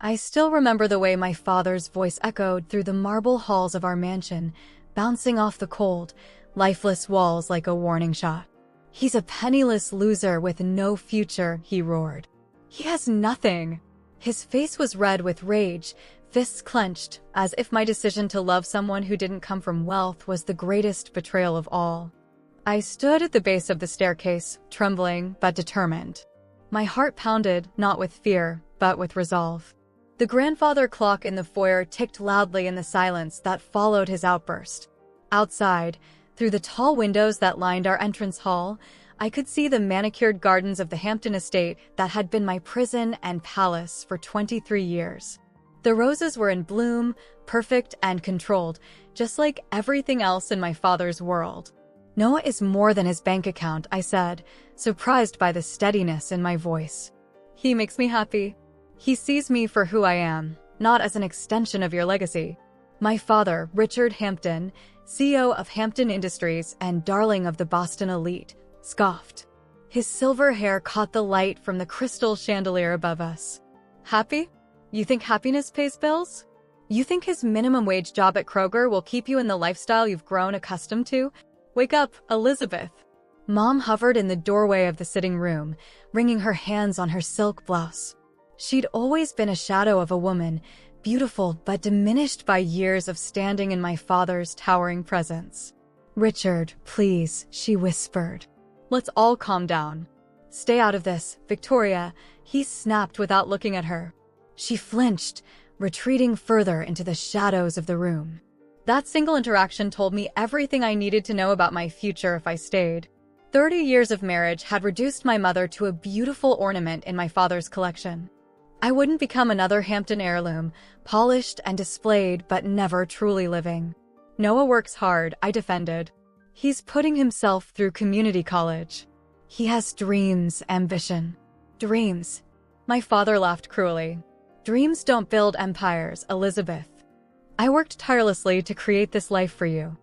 I still remember the way my father's voice echoed through the marble halls of our mansion, bouncing off the cold, lifeless walls like a warning shot. "He's a penniless loser with no future," he roared. "He has nothing." His face was red with rage, fists clenched, as if my decision to love someone who didn't come from wealth was the greatest betrayal of all. I stood at the base of the staircase, trembling but determined. My heart pounded, not with fear, but with resolve. The grandfather clock in the foyer ticked loudly in the silence that followed his outburst. Outside, through the tall windows that lined our entrance hall, I could see the manicured gardens of the Hampton estate that had been my prison and palace for 23 years. The roses were in bloom, perfect and controlled, just like everything else in my father's world. "Noah is more than his bank account," I said, surprised by the steadiness in my voice. "He makes me happy. He sees me for who I am, not as an extension of your legacy." My father, Richard Hampton, CEO of Hampton Industries and darling of the Boston elite, scoffed. His silver hair caught the light from the crystal chandelier above us. "Happy? You think happiness pays bills? You think his minimum wage job at Kroger will keep you in the lifestyle you've grown accustomed to? Wake up, Elizabeth." Mom hovered in the doorway of the sitting room, wringing her hands on her silk blouse. She'd always been a shadow of a woman, beautiful but diminished by years of standing in my father's towering presence. "Richard, please," she whispered. "Let's all calm down. Stay out of this, Victoria," he snapped without looking at her. She flinched, retreating further into the shadows of the room. That single interaction told me everything I needed to know about my future if I stayed. 30 years of marriage had reduced my mother to a beautiful ornament in my father's collection. I wouldn't become another Hampton heirloom, polished and displayed but never truly living. "Noah works hard," I defended. "He's putting himself through community college. He has dreams, ambition." "Dreams?" My father laughed cruelly. "Dreams don't build empires, Elizabeth. I worked tirelessly to create this life for you.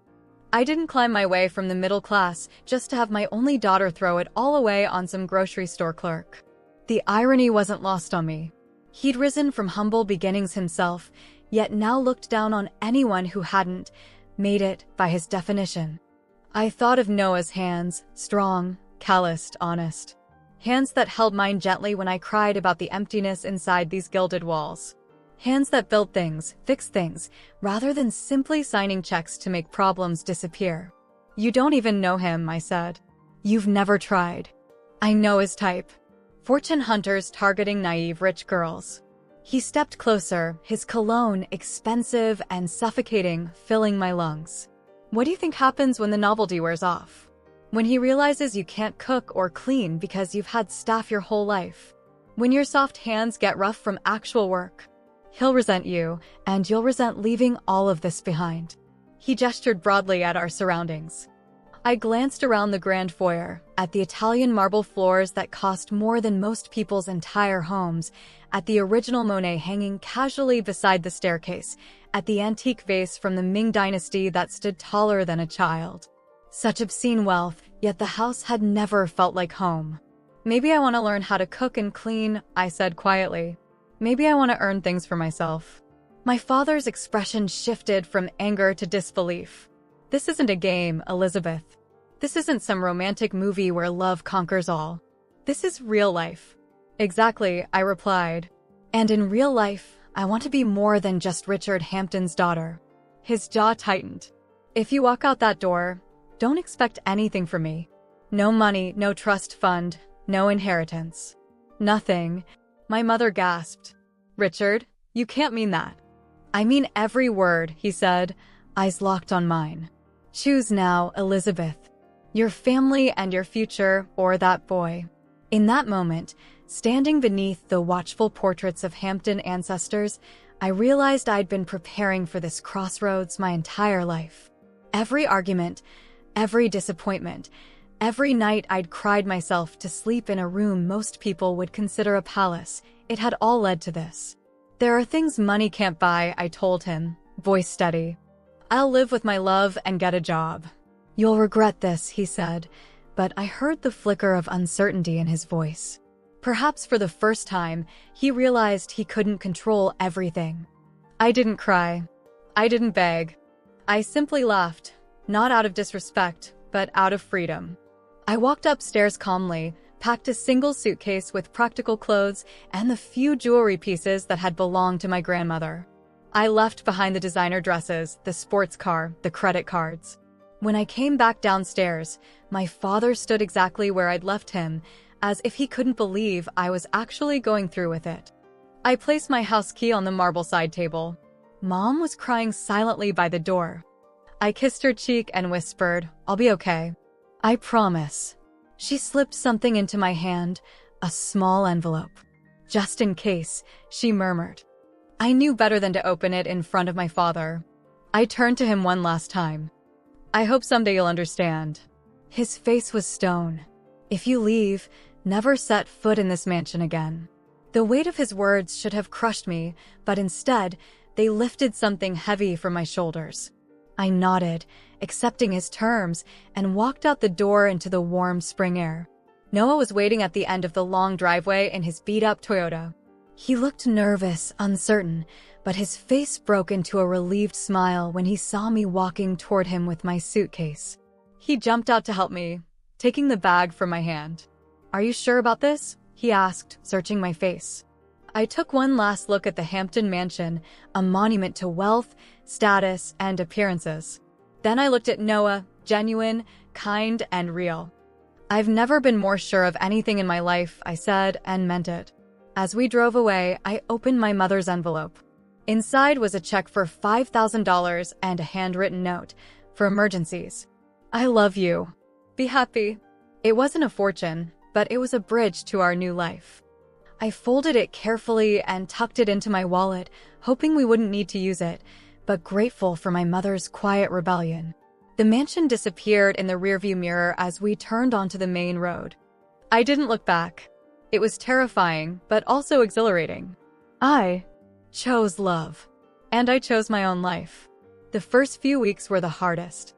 I didn't climb my way from the middle class just to have my only daughter throw it all away on some grocery store clerk." The irony wasn't lost on me. He'd risen from humble beginnings himself, yet now looked down on anyone who hadn't made it by his definition. I thought of Noah's hands, strong, calloused, honest. Hands that held mine gently when I cried about the emptiness inside these gilded walls. Hands that built things, fixed things, rather than simply signing checks to make problems disappear. "You don't even know him," I said. "You've never tried." "I know his type. Fortune hunters targeting naive rich girls." He stepped closer, his cologne, expensive and suffocating, filling my lungs. "What do you think happens when the novelty wears off? When he realizes you can't cook or clean because you've had staff your whole life? When your soft hands get rough from actual work? He'll resent you, and you'll resent leaving all of this behind." He gestured broadly at our surroundings. I glanced around the grand foyer, at the Italian marble floors that cost more than most people's entire homes, at the original Monet hanging casually beside the staircase, at the antique vase from the Ming Dynasty that stood taller than a child. Such obscene wealth, yet the house had never felt like home. "Maybe I want to learn how to cook and clean," I said quietly. "Maybe I want to earn things for myself." My father's expression shifted from anger to disbelief. "This isn't a game, Elizabeth. This isn't some romantic movie where love conquers all. This is real life." "Exactly," I replied. "And in real life, I want to be more than just Richard Hampton's daughter." His jaw tightened. "If you walk out that door, don't expect anything from me. No money, no trust fund, no inheritance." "Nothing." My mother gasped. "Richard, you can't mean that." "I mean every word," he said, eyes locked on mine. "Choose now, Elizabeth. Your family and your future, or that boy." In that moment, standing beneath the watchful portraits of Hampton ancestors, I realized I'd been preparing for this crossroads my entire life. Every argument, every disappointment, every night I'd cried myself to sleep in a room most people would consider a palace, it had all led to this. "There are things money can't buy," I told him, voice steady. "I'll live with my love and get a job." "You'll regret this," he said, but I heard the flicker of uncertainty in his voice. Perhaps for the first time, he realized he couldn't control everything. I didn't cry. I didn't beg. I simply laughed, not out of disrespect, but out of freedom. I walked upstairs calmly, packed a single suitcase with practical clothes and the few jewelry pieces that had belonged to my grandmother. I left behind the designer dresses, the sports car, the credit cards. When I came back downstairs, my father stood exactly where I'd left him, as if he couldn't believe I was actually going through with it. I placed my house key on the marble side table. Mom was crying silently by the door. I kissed her cheek and whispered, "I'll be okay. I promise." She slipped something into my hand, a small envelope. "Just in case," she murmured. I knew better than to open it in front of my father. I turned to him one last time. "I hope someday you'll understand." His face was stone. "If you leave, never set foot in this mansion again." The weight of his words should have crushed me, but instead, they lifted something heavy from my shoulders. I nodded, accepting his terms, and walked out the door into the warm spring air. Noah was waiting at the end of the long driveway in his beat-up Toyota. He looked nervous, uncertain, but his face broke into a relieved smile when he saw me walking toward him with my suitcase. He jumped out to help me, taking the bag from my hand. "Are you sure about this?" he asked, searching my face. I took one last look at the Hampton mansion, a monument to wealth, status, and appearances. Then I looked at Noah, genuine, kind, and real. "I've never been more sure of anything in my life," I said, and meant it. As we drove away, I opened my mother's envelope. Inside was a check for $5,000 and a handwritten note, "For emergencies. I love you. Be happy." It wasn't a fortune, but it was a bridge to our new life. I folded it carefully and tucked it into my wallet, hoping we wouldn't need to use it, but grateful for my mother's quiet rebellion. The mansion disappeared in the rearview mirror as we turned onto the main road. I didn't look back. It was terrifying, but also exhilarating. I chose love. And I chose my own life. The first few weeks were the hardest.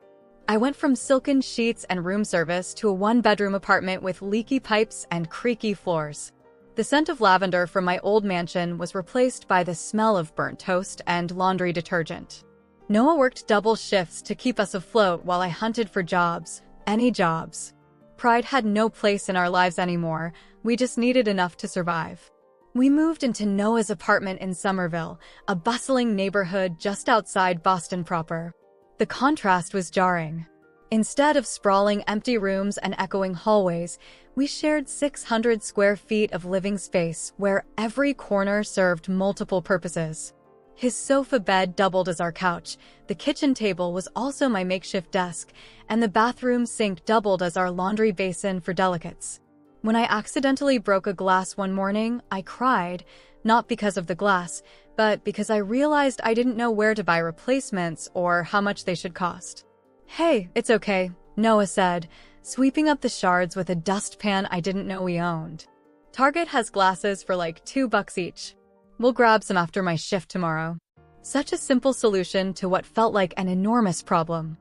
I went from silken sheets and room service to a one-bedroom apartment with leaky pipes and creaky floors. The scent of lavender from my old mansion was replaced by the smell of burnt toast and laundry detergent. Noah worked double shifts to keep us afloat while I hunted for jobs, any jobs. Pride had no place in our lives anymore, we just needed enough to survive. We moved into Noah's apartment in Somerville, a bustling neighborhood just outside Boston proper. The contrast was jarring. Instead of sprawling empty rooms and echoing hallways, we shared 600 square feet of living space where every corner served multiple purposes. His sofa bed doubled as our couch, the kitchen table was also my makeshift desk, and the bathroom sink doubled as our laundry basin for delicates. When I accidentally broke a glass one morning, I cried, not because of the glass, but because I realized I didn't know where to buy replacements or how much they should cost. "Hey, it's okay," Noah said, sweeping up the shards with a dustpan I didn't know we owned. "Target has glasses for like $2 each. We'll grab some after my shift tomorrow." Such a simple solution to what felt like an enormous problem.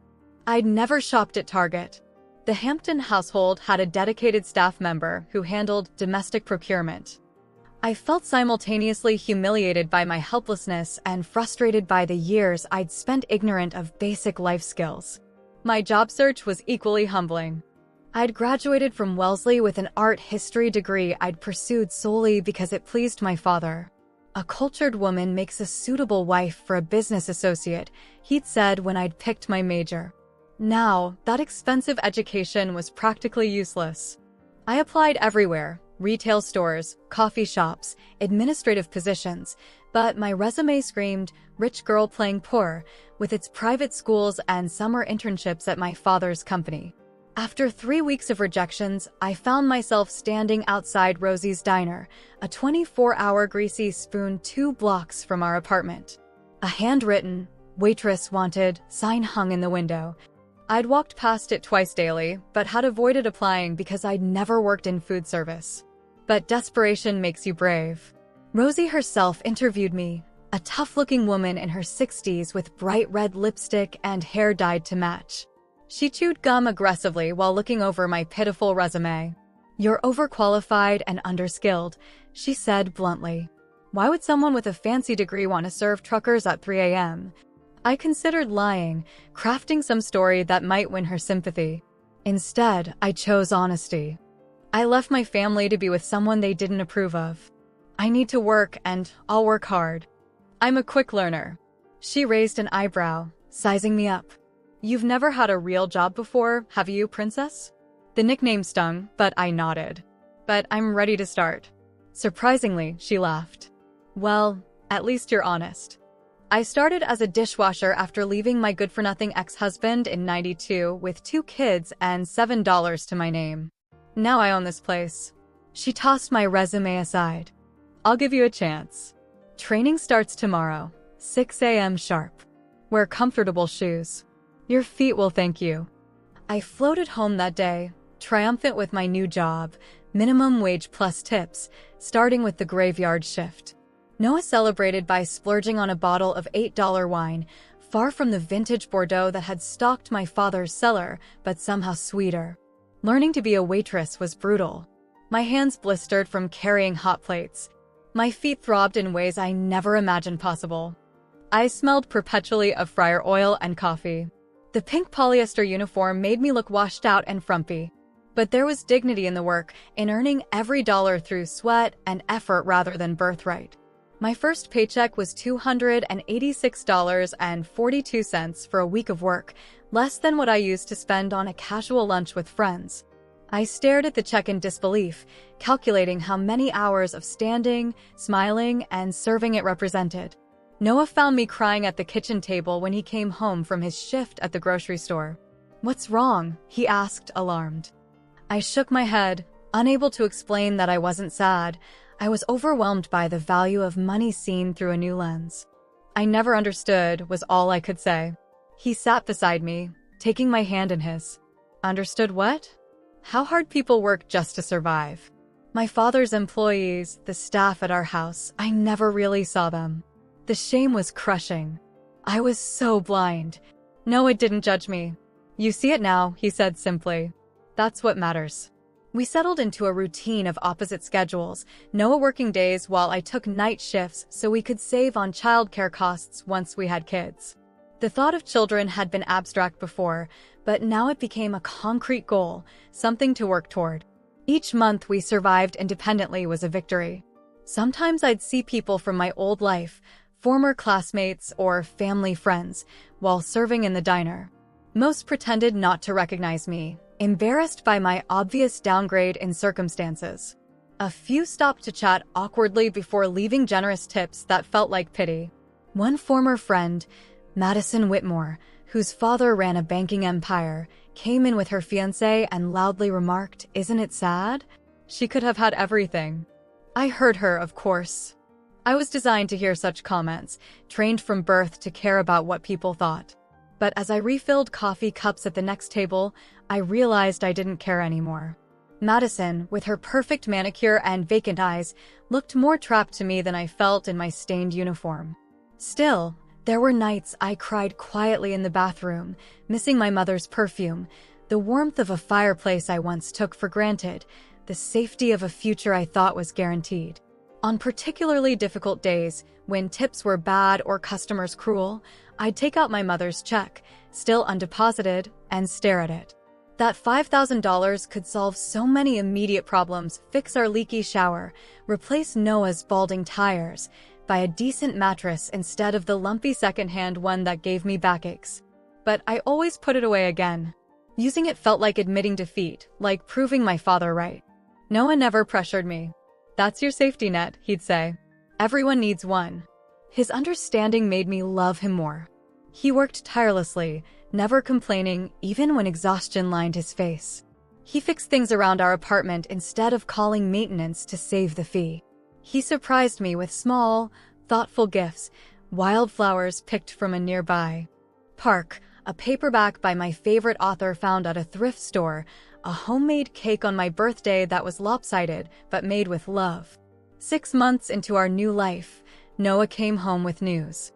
I'd never shopped at Target. The Hampton household had a dedicated staff member who handled domestic procurement. I felt simultaneously humiliated by my helplessness and frustrated by the years I'd spent ignorant of basic life skills. My job search was equally humbling. I'd graduated from Wellesley with an art history degree I'd pursued solely because it pleased my father. "A cultured woman makes a suitable wife for a business associate," he'd said when I'd picked my major. Now, that expensive education was practically useless. I applied everywhere: retail stores, coffee shops, administrative positions, but my resume screamed rich girl playing poor, with its private schools and summer internships at my father's company. After 3 weeks of rejections, I found myself standing outside Rosie's Diner, a 24-hour greasy spoon 2 blocks from our apartment. A handwritten, "Waitress wanted" sign hung in the window. I'd walked past it twice daily, but had avoided applying because I'd never worked in food service. But desperation makes you brave. Rosie herself interviewed me, a tough-looking woman in her 60s with bright red lipstick and hair dyed to match. She chewed gum aggressively while looking over my pitiful resume. "You're overqualified and underskilled," she said bluntly. "Why would someone with a fancy degree want to serve truckers at 3 a.m.? I considered lying, crafting some story that might win her sympathy. Instead, I chose honesty. I left my family to be with someone they didn't approve of. I need to work, and I'll work hard. I'm a quick learner." She raised an eyebrow, sizing me up. "You've never had a real job before, have you, princess?" The nickname stung, but I nodded. "But I'm ready to start." Surprisingly, she laughed. "Well, at least you're honest." I started as a dishwasher after leaving my good-for-nothing ex-husband in '92 with 2 kids and $7 to my name. Now I own this place. She tossed my resume aside. "I'll give you a chance. Training starts tomorrow, 6 a.m. sharp. Wear comfortable shoes. Your feet will thank you." I floated home that day, triumphant with my new job, minimum wage plus tips, starting with the graveyard shift. Noah celebrated by splurging on a bottle of $8 wine, far from the vintage Bordeaux that had stocked my father's cellar, but somehow sweeter. Learning to be a waitress was brutal. My hands blistered from carrying hot plates. My feet throbbed in ways I never imagined possible. I smelled perpetually of fryer oil and coffee. The pink polyester uniform made me look washed out and frumpy. But there was dignity in the work, in earning every dollar through sweat and effort rather than birthright. My first paycheck was $286.42 for a week of work, less than what I used to spend on a casual lunch with friends. I stared at the check in disbelief, calculating how many hours of standing, smiling, and serving it represented. Noah found me crying at the kitchen table when he came home from his shift at the grocery store. "What's wrong?" he asked, alarmed. I shook my head, unable to explain that I wasn't sad. I was overwhelmed by the value of money seen through a new lens. "I never understood," was all I could say. He sat beside me, taking my hand in his. "Understood what?" "How hard people work just to survive." My father's employees, the staff at our house, I never really saw them. The shame was crushing. I was so blind. Noah didn't judge me. "You see it now," he said simply. "That's what matters." We settled into a routine of opposite schedules, Noah working days while I took night shifts so we could save on childcare costs once we had kids. The thought of children had been abstract before, but now it became a concrete goal, something to work toward. Each month we survived independently was a victory. Sometimes I'd see people from my old life, former classmates or family friends, while serving in the diner. Most pretended not to recognize me, embarrassed by my obvious downgrade in circumstances. A few stopped to chat awkwardly before leaving generous tips that felt like pity. One former friend, Madison Whitmore, whose father ran a banking empire, came in with her fiancé and loudly remarked, "Isn't it sad? She could have had everything." I heard her, of course. I was designed to hear such comments, trained from birth to care about what people thought. But as I refilled coffee cups at the next table, I realized I didn't care anymore. Madison, with her perfect manicure and vacant eyes, looked more trapped to me than I felt in my stained uniform. Still, there were nights I cried quietly in the bathroom, missing my mother's perfume, the warmth of a fireplace I once took for granted, the safety of a future I thought was guaranteed. On particularly difficult days, when tips were bad or customers cruel, I'd take out my mother's check, still undeposited, and stare at it. That $5,000 could solve so many immediate problems, fix our leaky shower, replace Noah's balding tires, buy a decent mattress instead of the lumpy secondhand one that gave me backaches. But I always put it away again. Using it felt like admitting defeat, like proving my father right. Noah never pressured me. "That's your safety net," he'd say. "Everyone needs one." His understanding made me love him more. He worked tirelessly, never complaining, even when exhaustion lined his face. He fixed things around our apartment instead of calling maintenance to save the fee. He surprised me with small, thoughtful gifts, wildflowers picked from a nearby park, a paperback by my favorite author found at a thrift store, a homemade cake on my birthday that was lopsided but made with love. 6 months into our new life, Noah came home with news.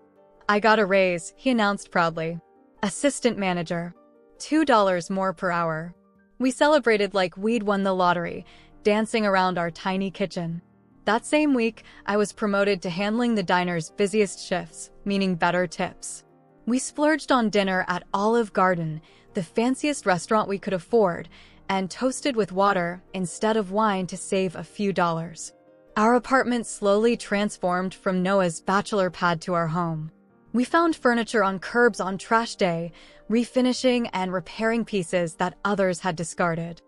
"I got a raise," he announced proudly. "Assistant manager. $2 more per hour." We celebrated like we'd won the lottery, dancing around our tiny kitchen. That same week, I was promoted to handling the diner's busiest shifts, meaning better tips. We splurged on dinner at Olive Garden, the fanciest restaurant we could afford, and toasted with water instead of wine to save a few dollars. Our apartment slowly transformed from Noah's bachelor pad to our home. We found furniture on curbs on trash day, refinishing and repairing pieces that others had discarded.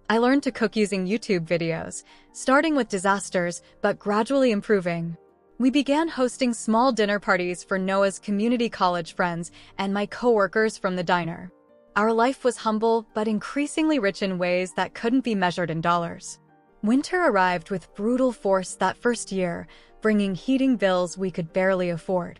I learned to cook using YouTube videos, starting with disasters but gradually improving. We began hosting small dinner parties for Noah's community college friends and my coworkers from the diner. Our life was humble but increasingly rich in ways that couldn't be measured in dollars. Winter arrived with brutal force that first year, bringing heating bills we could barely afford.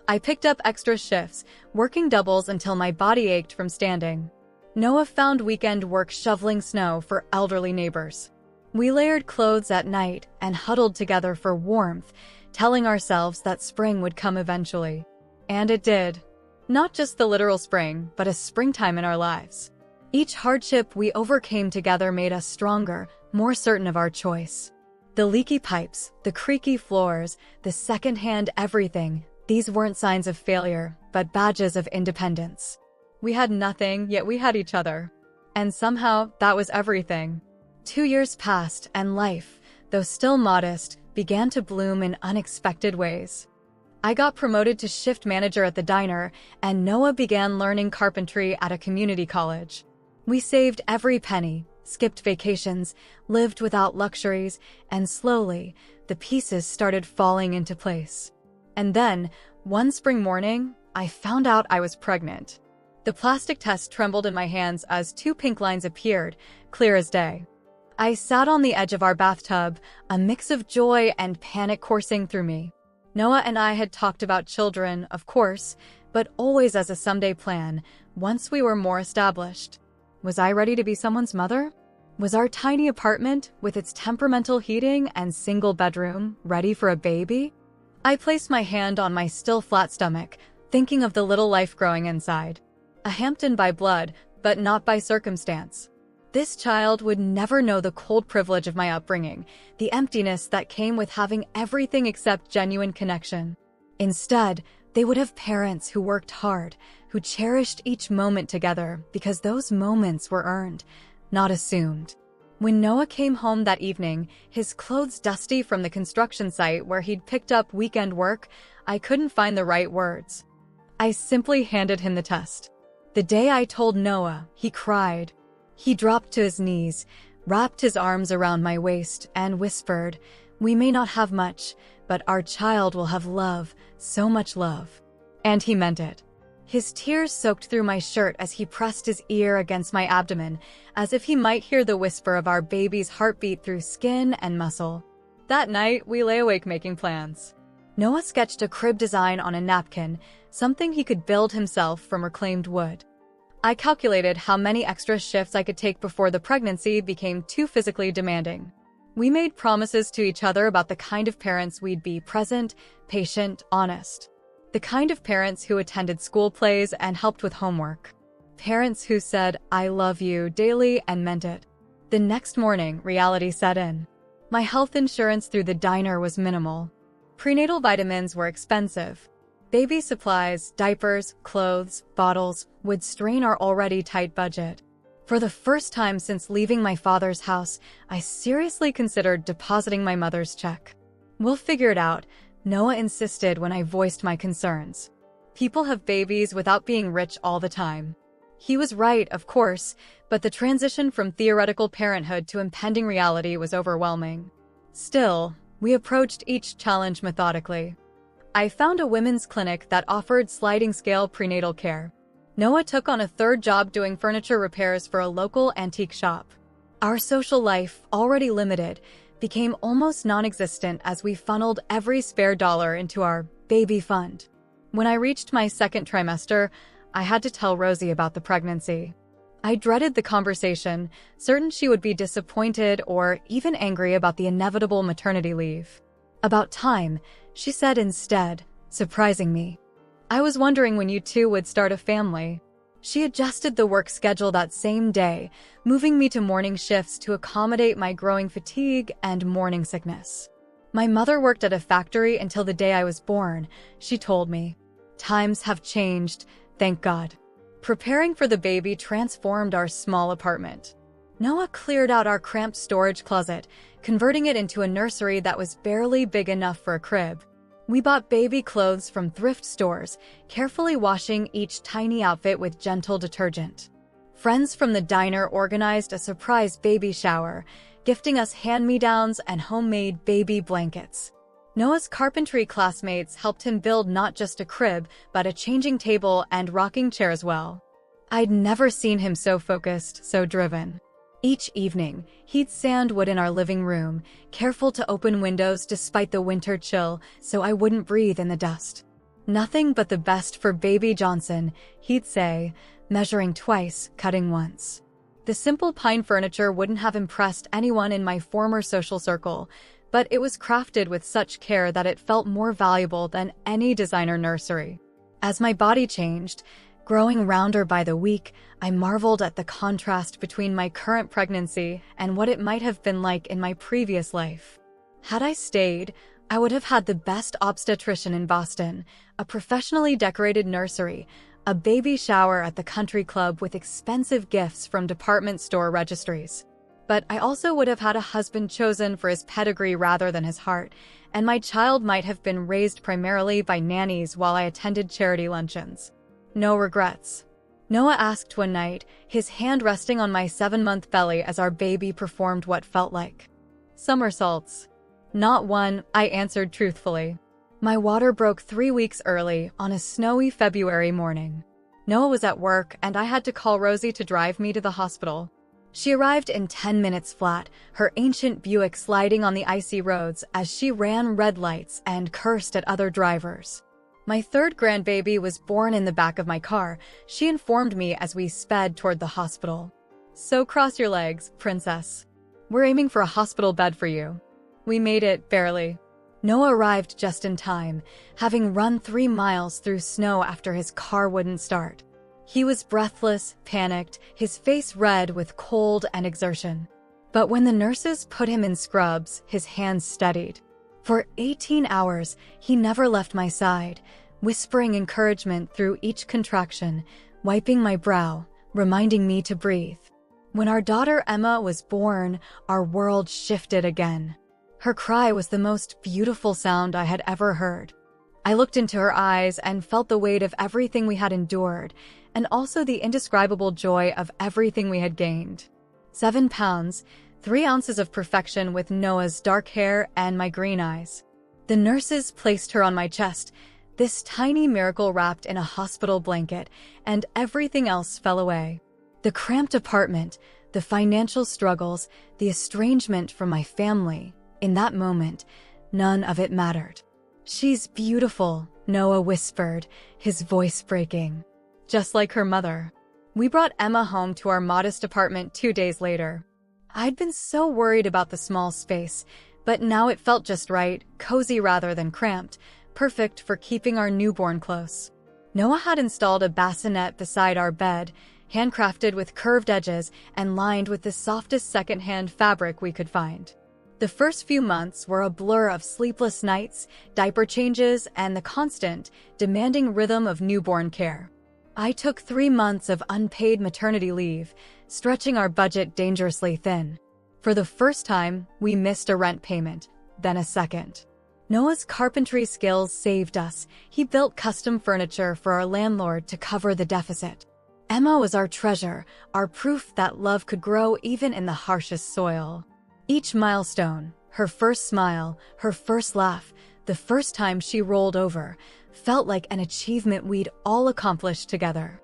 I picked up extra shifts, working doubles until my body ached from standing. Noah found weekend work shoveling snow for elderly neighbors. We layered clothes at night and huddled together for warmth, telling ourselves that spring would come eventually. And it did. Not just the literal spring, but a springtime in our lives. Each hardship we overcame together made us stronger, more certain of our choice. The leaky pipes, the creaky floors, the secondhand everything, these weren't signs of failure, but badges of independence. We had nothing, yet we had each other. And somehow, that was everything. 2 years passed, and life, though still modest, began to bloom in unexpected ways. I got promoted to shift manager at the diner, and Noah began learning carpentry at a community college. We saved every penny, skipped vacations, lived without luxuries, and slowly, the pieces started falling into place. And then, one spring morning, I found out I was pregnant. The plastic test trembled in my hands as 2 pink lines appeared, clear as day. I sat on the edge of our bathtub, a mix of joy and panic coursing through me. Noah and I had talked about children, of course, but always as a someday plan, once we were more established. Was I ready to be someone's mother? Was our tiny apartment, with its temperamental heating and single bedroom, ready for a baby? I placed my hand on my still flat stomach, thinking of the little life growing inside. A Hampton by blood, but not by circumstance. This child would never know the cold privilege of my upbringing, the emptiness that came with having everything except genuine connection. Instead, they would have parents who worked hard, who cherished each moment together because those moments were earned, not assumed. When Noah came home that evening, his clothes dusty from the construction site where he'd picked up weekend work, I couldn't find the right words. I simply handed him the test. The day I told Noah, he cried. He dropped to his knees, wrapped his arms around my waist, and whispered, "We may not have much, but our child will have love, so much love." And he meant it. His tears soaked through my shirt as he pressed his ear against my abdomen, as if he might hear the whisper of our baby's heartbeat through skin and muscle. That night, we lay awake making plans. Noah sketched a crib design on a napkin, something he could build himself from reclaimed wood. I calculated how many extra shifts I could take before the pregnancy became too physically demanding. We made promises to each other about the kind of parents we'd be: present, patient, honest. The kind of parents who attended school plays and helped with homework. Parents who said, "I love you" daily and meant it. The next morning, reality set in. My health insurance through the diner was minimal. Prenatal vitamins were expensive. Baby supplies, diapers, clothes, bottles would strain our already tight budget. For the first time since leaving my father's house, I seriously considered depositing my mother's check. "We'll figure it out," Noah insisted when I voiced my concerns. "People have babies without being rich all the time." He was right, of course, but the transition from theoretical parenthood to impending reality was overwhelming. Still, we approached each challenge methodically. I found a women's clinic that offered sliding-scale prenatal care. Noah took on a third job doing furniture repairs for a local antique shop. Our social life, already limited, became almost non-existent as we funneled every spare dollar into our baby fund. When I reached my second trimester, I had to tell Rosie about the pregnancy. I dreaded the conversation, certain she would be disappointed or even angry about the inevitable maternity leave. "About time," she said instead, surprising me. "I was wondering when you two would start a family." She adjusted the work schedule that same day, moving me to morning shifts to accommodate my growing fatigue and morning sickness. My mother worked at a factory until the day I was born, she told me. Times have changed, thank God. Preparing for the baby transformed our small apartment. Noah cleared out our cramped storage closet, converting it into a nursery that was barely big enough for a crib. We bought baby clothes from thrift stores, carefully washing each tiny outfit with gentle detergent. Friends from the diner organized a surprise baby shower, gifting us hand-me-downs and homemade baby blankets. Noah's carpentry classmates helped him build not just a crib, but a changing table and rocking chair as well. I'd never seen him so focused, so driven. Each evening, he'd sand wood in our living room, careful to open windows despite the winter chill so I wouldn't breathe in the dust. Nothing but the best for baby Johnson, he'd say, measuring twice, cutting once. The simple pine furniture wouldn't have impressed anyone in my former social circle, but it was crafted with such care that it felt more valuable than any designer nursery. As my body changed, growing rounder by the week, I marveled at the contrast between my current pregnancy and what it might have been like in my previous life. Had I stayed, I would have had the best obstetrician in Boston, a professionally decorated nursery, a baby shower at the country club with expensive gifts from department store registries. But I also would have had a husband chosen for his pedigree rather than his heart, and my child might have been raised primarily by nannies while I attended charity luncheons. No regrets. Noah asked one night, his hand resting on my 7-month belly as our baby performed what felt like somersaults. Not one, I answered truthfully. My water broke 3 weeks early on a snowy February morning. Noah was at work, and I had to call Rosie to drive me to the hospital. She arrived in 10 minutes flat, her ancient Buick sliding on the icy roads as she ran red lights and cursed at other drivers. My third grandbaby was born in the back of my car, she informed me as we sped toward the hospital. So cross your legs, princess. We're aiming for a hospital bed for you. We made it, barely. Noah arrived just in time, having run 3 miles through snow after his car wouldn't start. He was breathless, panicked, his face red with cold and exertion. But when the nurses put him in scrubs, his hands steadied. For 18 hours, he never left my side, whispering encouragement through each contraction, wiping my brow, reminding me to breathe. When our daughter Emma was born, our world shifted again. Her cry was the most beautiful sound I had ever heard. I looked into her eyes and felt the weight of everything we had endured, and also the indescribable joy of everything we had gained. 7 pounds, 3 ounces of perfection with Noah's dark hair and my green eyes. The nurses placed her on my chest, this tiny miracle wrapped in a hospital blanket, and everything else fell away. The cramped apartment, the financial struggles, the estrangement from my family. In that moment, none of it mattered. "She's beautiful," Noah whispered, his voice breaking. Just like her mother. We brought Emma home to our modest apartment 2 days later. I'd been so worried about the small space, but now it felt just right, cozy rather than cramped, perfect for keeping our newborn close. Noah had installed a bassinet beside our bed, handcrafted with curved edges and lined with the softest secondhand fabric we could find. The first few months were a blur of sleepless nights, diaper changes, and the constant, demanding rhythm of newborn care. I took 3 months of unpaid maternity leave, stretching our budget dangerously thin. For the first time, we missed a rent payment, then a second. Noah's carpentry skills saved us. He built custom furniture for our landlord to cover the deficit. Emma was our treasure, our proof that love could grow even in the harshest soil. Each milestone, her first smile, her first laugh, the first time she rolled over, felt like an achievement we'd all accomplished together.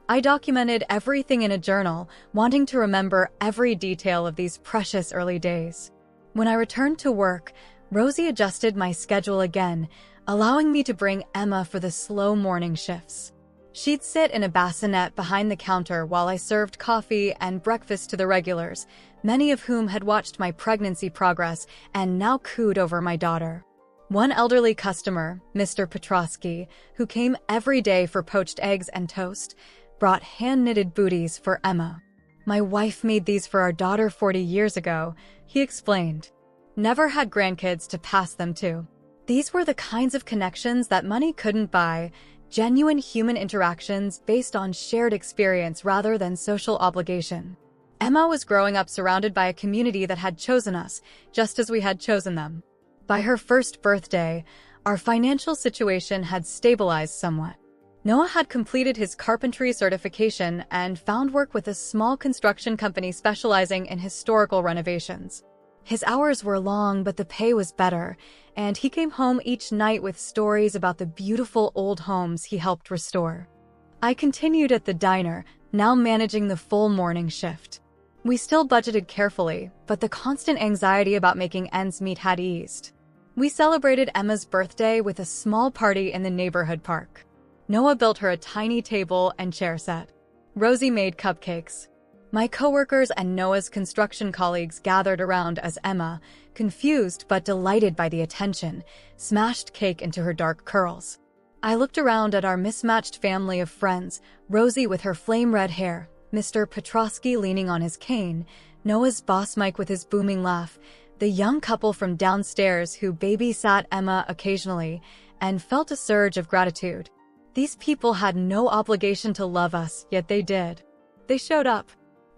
I documented everything in a journal, wanting to remember every detail of these precious early days. When I returned to work, Rosie adjusted my schedule again, allowing me to bring Emma for the slow morning shifts. She'd sit in a bassinet behind the counter while I served coffee and breakfast to the regulars, many of whom had watched my pregnancy progress and now cooed over my daughter. One elderly customer, Mr. Petrosky, who came every day for poached eggs and toast, brought hand-knitted booties for Emma. "My wife made these for our daughter 40 years ago," he explained. "Never had grandkids to pass them to." These were the kinds of connections that money couldn't buy, genuine human interactions based on shared experience rather than social obligation. Emma was growing up surrounded by a community that had chosen us, just as we had chosen them. By her first birthday, our financial situation had stabilized somewhat. Noah had completed his carpentry certification and found work with a small construction company specializing in historical renovations. His hours were long, but the pay was better, and he came home each night with stories about the beautiful old homes he helped restore. I continued at the diner, now managing the full morning shift. We still budgeted carefully, but the constant anxiety about making ends meet had eased. We celebrated Emma's birthday with a small party in the neighborhood park. Noah built her a tiny table and chair set. Rosie made cupcakes. My coworkers and Noah's construction colleagues gathered around as Emma, confused but delighted by the attention, smashed cake into her dark curls. I looked around at our mismatched family of friends, Rosie with her flame-red hair, Mr. Petrosky leaning on his cane, Noah's boss Mike with his booming laugh, the young couple from downstairs who babysat Emma occasionally, and felt a surge of gratitude. These people had no obligation to love us, yet they did. They showed up.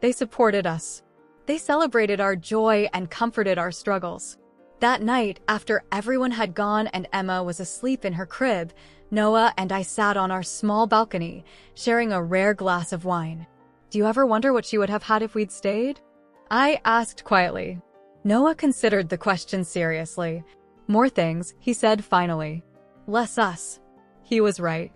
They supported us. They celebrated our joy and comforted our struggles. That night, after everyone had gone and Emma was asleep in her crib, Noah and I sat on our small balcony, sharing a rare glass of wine. "Do you ever wonder what she would have had if we'd stayed?" I asked quietly. Noah considered the question seriously. "More things," he said finally. "Less us." He was right.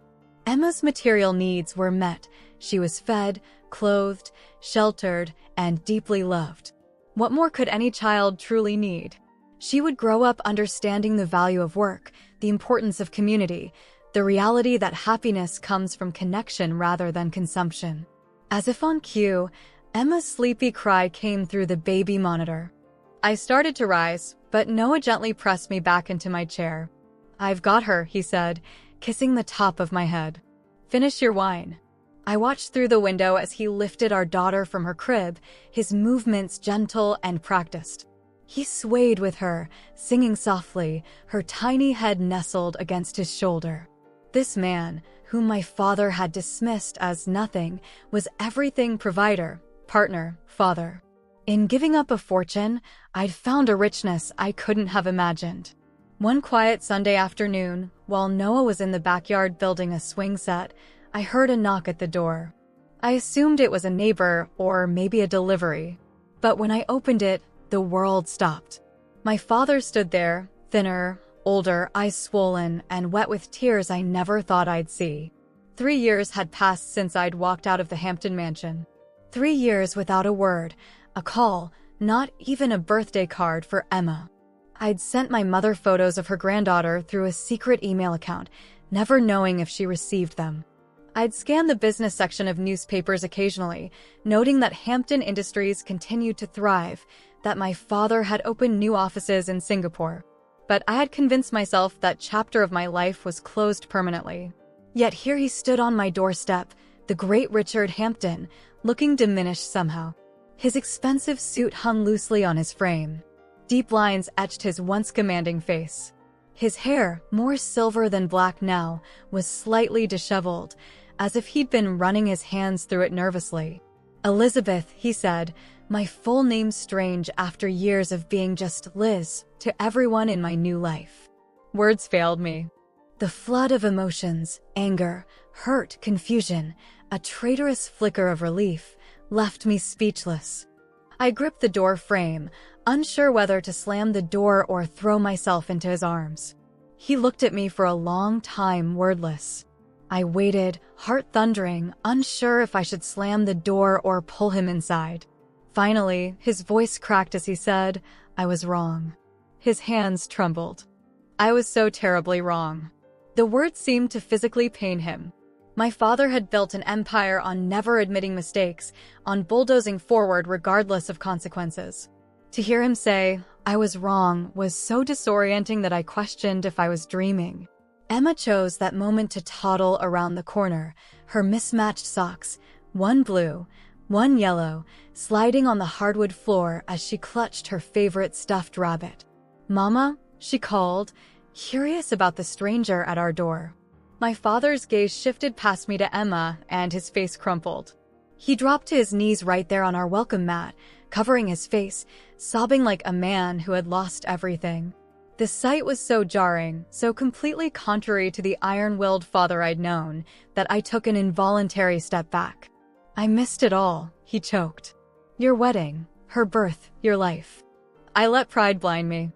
Emma's material needs were met. She was fed, clothed, sheltered, and deeply loved. What more could any child truly need? She would grow up understanding the value of work, the importance of community, the reality that happiness comes from connection rather than consumption. As if on cue, Emma's sleepy cry came through the baby monitor. I started to rise, but Noah gently pressed me back into my chair. "I've got her," he said, kissing the top of my head. "Finish your wine." I watched through the window as he lifted our daughter from her crib, his movements gentle and practiced. He swayed with her, singing softly, her tiny head nestled against his shoulder. This man, whom my father had dismissed as nothing, was everything: provider, partner, father. In giving up a fortune, I'd found a richness I couldn't have imagined. One quiet Sunday afternoon, while Noah was in the backyard building a swing set, I heard a knock at the door. I assumed it was a neighbor or maybe a delivery. But when I opened it, the world stopped. My father stood there, thinner, older, eyes swollen, and wet with tears I never thought I'd see. 3 years had passed since I'd walked out of the Hampton mansion. 3 years without a word, a call, not even a birthday card for Emma. I'd sent my mother photos of her granddaughter through a secret email account, never knowing if she received them. I'd scan the business section of newspapers occasionally, noting that Hampton Industries continued to thrive, that my father had opened new offices in Singapore. But I had convinced myself that chapter of my life was closed permanently. Yet here he stood on my doorstep, the great Richard Hampton, looking diminished somehow. His expensive suit hung loosely on his frame. Deep lines etched his once commanding face. His hair, more silver than black now, was slightly disheveled, as if he'd been running his hands through it nervously. "Elizabeth," he said, my full name strange after years of being just Liz to everyone in my new life. Words failed me. The flood of emotions, anger, hurt, confusion, a traitorous flicker of relief, left me speechless. I gripped the door frame, unsure whether to slam the door or throw myself into his arms. He looked at me for a long time, wordless. I waited, heart thundering, unsure if I should slam the door or pull him inside. Finally, his voice cracked as he said, I was wrong. His hands trembled. I was so terribly wrong. The words seemed to physically pain him. My father had built an empire on never admitting mistakes, on bulldozing forward regardless of consequences. To hear him say, I was wrong, was so disorienting that I questioned if I was dreaming. Emma chose that moment to toddle around the corner, her mismatched socks, one blue, one yellow, sliding on the hardwood floor as she clutched her favorite stuffed rabbit. "Mama," she called, curious about the stranger at our door. My father's gaze shifted past me to Emma, and his face crumpled. He dropped to his knees right there on our welcome mat, covering his face, sobbing like a man who had lost everything. The sight was so jarring, so completely contrary to the iron-willed father I'd known, that I took an involuntary step back. "I missed it all," he choked. "Your wedding, her birth, your life." I let pride blind me.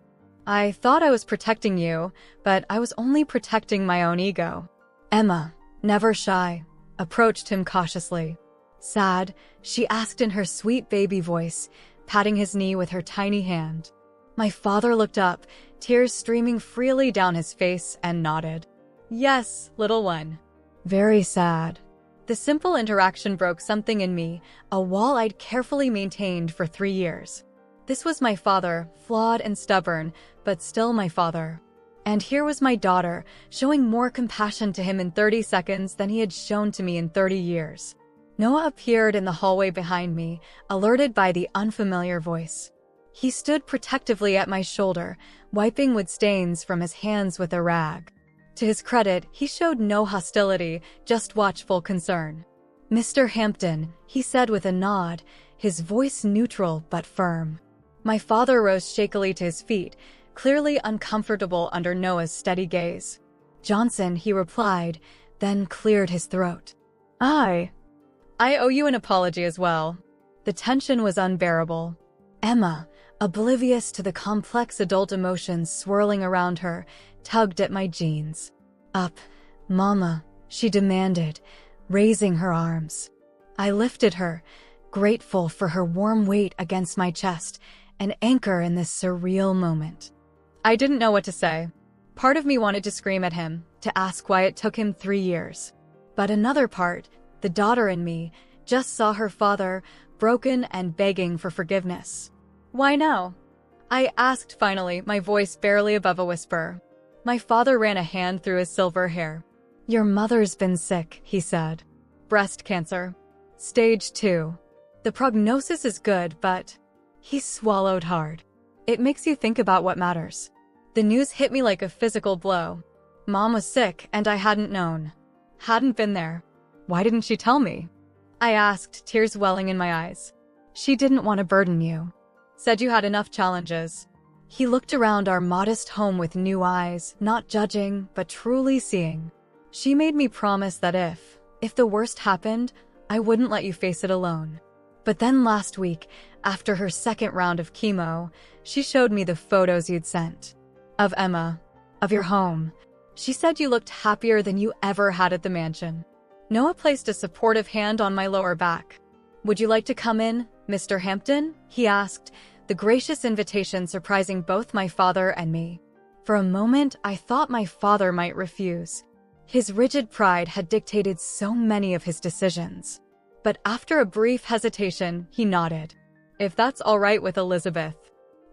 "I thought I was protecting you, but I was only protecting my own ego." Emma, never shy, approached him cautiously. "Sad?" she asked in her sweet baby voice, patting his knee with her tiny hand. My father looked up, tears streaming freely down his face, and nodded. "Yes, little one." "Very sad." The simple interaction broke something in me, a wall I'd carefully maintained for 3 years. This was my father, flawed and stubborn, but still my father. And here was my daughter, showing more compassion to him in 30 seconds than he had shown to me in 30 years. Noah appeared in the hallway behind me, alerted by the unfamiliar voice. He stood protectively at my shoulder, wiping wood stains from his hands with a rag. To his credit, he showed no hostility, just watchful concern. "Mr. Hampton," he said with a nod, his voice neutral but firm. My father rose shakily to his feet, clearly uncomfortable under Noah's steady gaze. "Johnson," he replied, then cleared his throat. I owe you an apology as well." The tension was unbearable. Emma, oblivious to the complex adult emotions swirling around her, tugged at my jeans. "Up, Mama," she demanded, raising her arms. I lifted her, grateful for her warm weight against my chest, an anchor in this surreal moment. I didn't know what to say. Part of me wanted to scream at him, to ask why it took him 3 years. But another part, the daughter in me, just saw her father, broken and begging for forgiveness. "Why now?" I asked finally, my voice barely above a whisper. My father ran a hand through his silver hair. "Your mother's been sick," he said. "Breast cancer. Stage 2. The prognosis is good, but..." He swallowed hard. "It makes you think about what matters." The news hit me like a physical blow. Mom was sick, and I hadn't known. Hadn't been there. "Why didn't she tell me?" I asked, tears welling in my eyes. "She didn't want to burden you. Said you had enough challenges." He looked around our modest home with new eyes, not judging, but truly seeing. "She made me promise that if the worst happened, I wouldn't let you face it alone." But then last week, after her second round of chemo, she showed me the photos you'd sent. Of Emma. Of your home. She said you looked happier than you ever had at the mansion. Noah placed a supportive hand on my lower back. "Would you like to come in, Mr. Hampton?" he asked, the gracious invitation surprising both my father and me. For a moment, I thought my father might refuse. His rigid pride had dictated so many of his decisions. But after a brief hesitation, he nodded. "If that's all right with Elizabeth."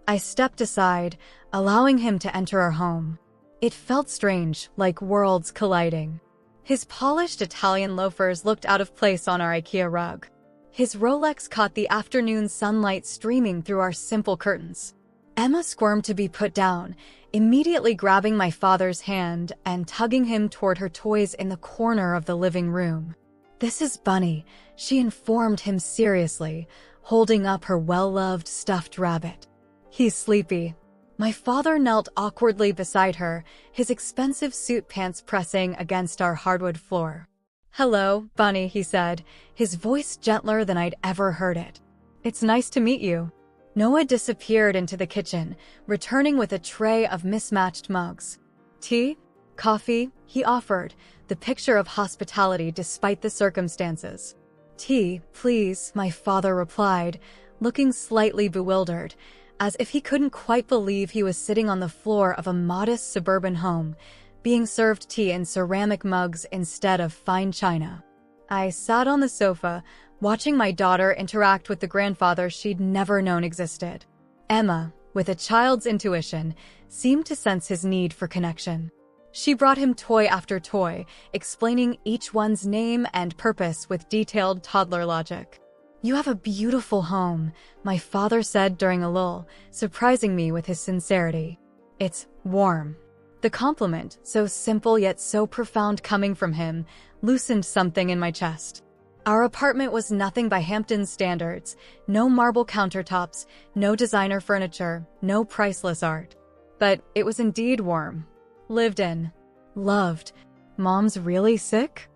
I stepped aside, allowing him to enter our home. It felt strange, like worlds colliding. His polished Italian loafers looked out of place on our IKEA rug. His Rolex caught the afternoon sunlight streaming through our simple curtains. Emma squirmed to be put down, immediately grabbing my father's hand and tugging him toward her toys in the corner of the living room. "This is Bunny," she informed him seriously, holding up her well-loved stuffed rabbit. "He's sleepy." My father knelt awkwardly beside her, his expensive suit pants pressing against our hardwood floor. "Hello, Bunny," he said, his voice gentler than I'd ever heard it. "It's nice to meet you." Noah disappeared into the kitchen, returning with a tray of mismatched mugs. "Tea? Coffee?" he offered, the picture of hospitality despite the circumstances. "Tea, please," my father replied, looking slightly bewildered, as if he couldn't quite believe he was sitting on the floor of a modest suburban home, being served tea in ceramic mugs instead of fine china. I sat on the sofa, watching my daughter interact with the grandfather she'd never known existed. Emma, with a child's intuition, seemed to sense his need for connection. She brought him toy after toy, explaining each one's name and purpose with detailed toddler logic. "You have a beautiful home," my father said during a lull, surprising me with his sincerity. "It's warm." The compliment, so simple yet so profound coming from him, loosened something in my chest. Our apartment was nothing by Hampton's standards. No marble countertops, no designer furniture, no priceless art. But it was indeed warm. Lived in. Loved. "Mom's really sick?"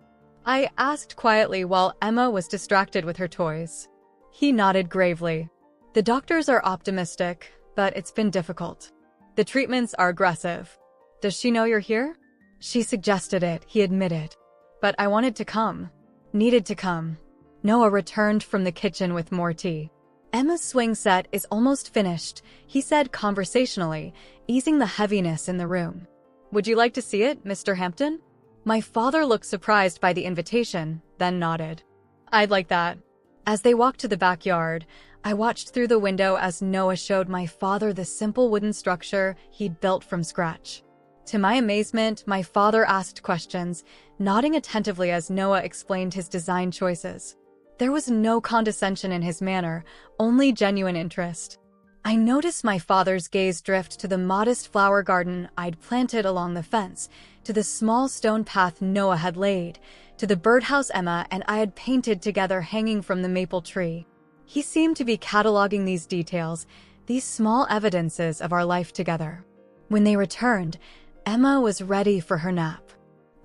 I asked quietly while Emma was distracted with her toys. He nodded gravely. "The doctors are optimistic, but it's been difficult. The treatments are aggressive." "Does she know you're here?" "She suggested it," he admitted. "But I wanted to come. Needed to come." Noah returned from the kitchen with more tea. "Emma's swing set is almost finished," he said conversationally, easing the heaviness in the room. "Would you like to see it, Mr. Hampton?" My father looked surprised by the invitation, then nodded. "I'd like that." As they walked to the backyard, I watched through the window as Noah showed my father the simple wooden structure he'd built from scratch. To my amazement, my father asked questions, nodding attentively as Noah explained his design choices. There was no condescension in his manner, only genuine interest. I noticed my father's gaze drift to the modest flower garden I'd planted along the fence, to the small stone path Noah had laid, to the birdhouse Emma and I had painted together hanging from the maple tree. He seemed to be cataloging these details, these small evidences of our life together. When they returned, Emma was ready for her nap.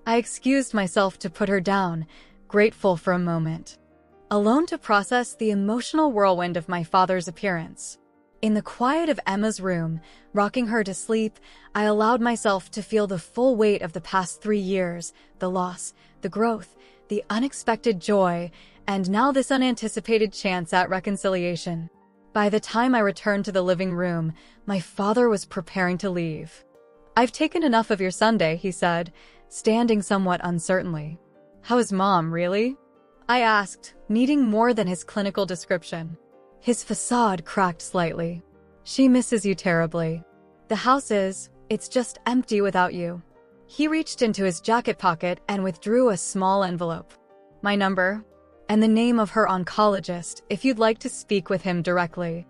I excused myself to put her down, grateful for a moment, alone to process the emotional whirlwind of my father's appearance. In the quiet of Emma's room, rocking her to sleep, I allowed myself to feel the full weight of the past 3 years, the loss, the growth, the unexpected joy, and now this unanticipated chance at reconciliation. By the time I returned to the living room, my father was preparing to leave. "I've taken enough of your Sunday," he said, standing somewhat uncertainly. "How is Mom, really?" I asked, needing more than his clinical description. His facade cracked slightly. "She misses you terribly. The house it's just empty without you." He reached into his jacket pocket and withdrew a small envelope. "My number, and the name of her oncologist if you'd like to speak with him directly."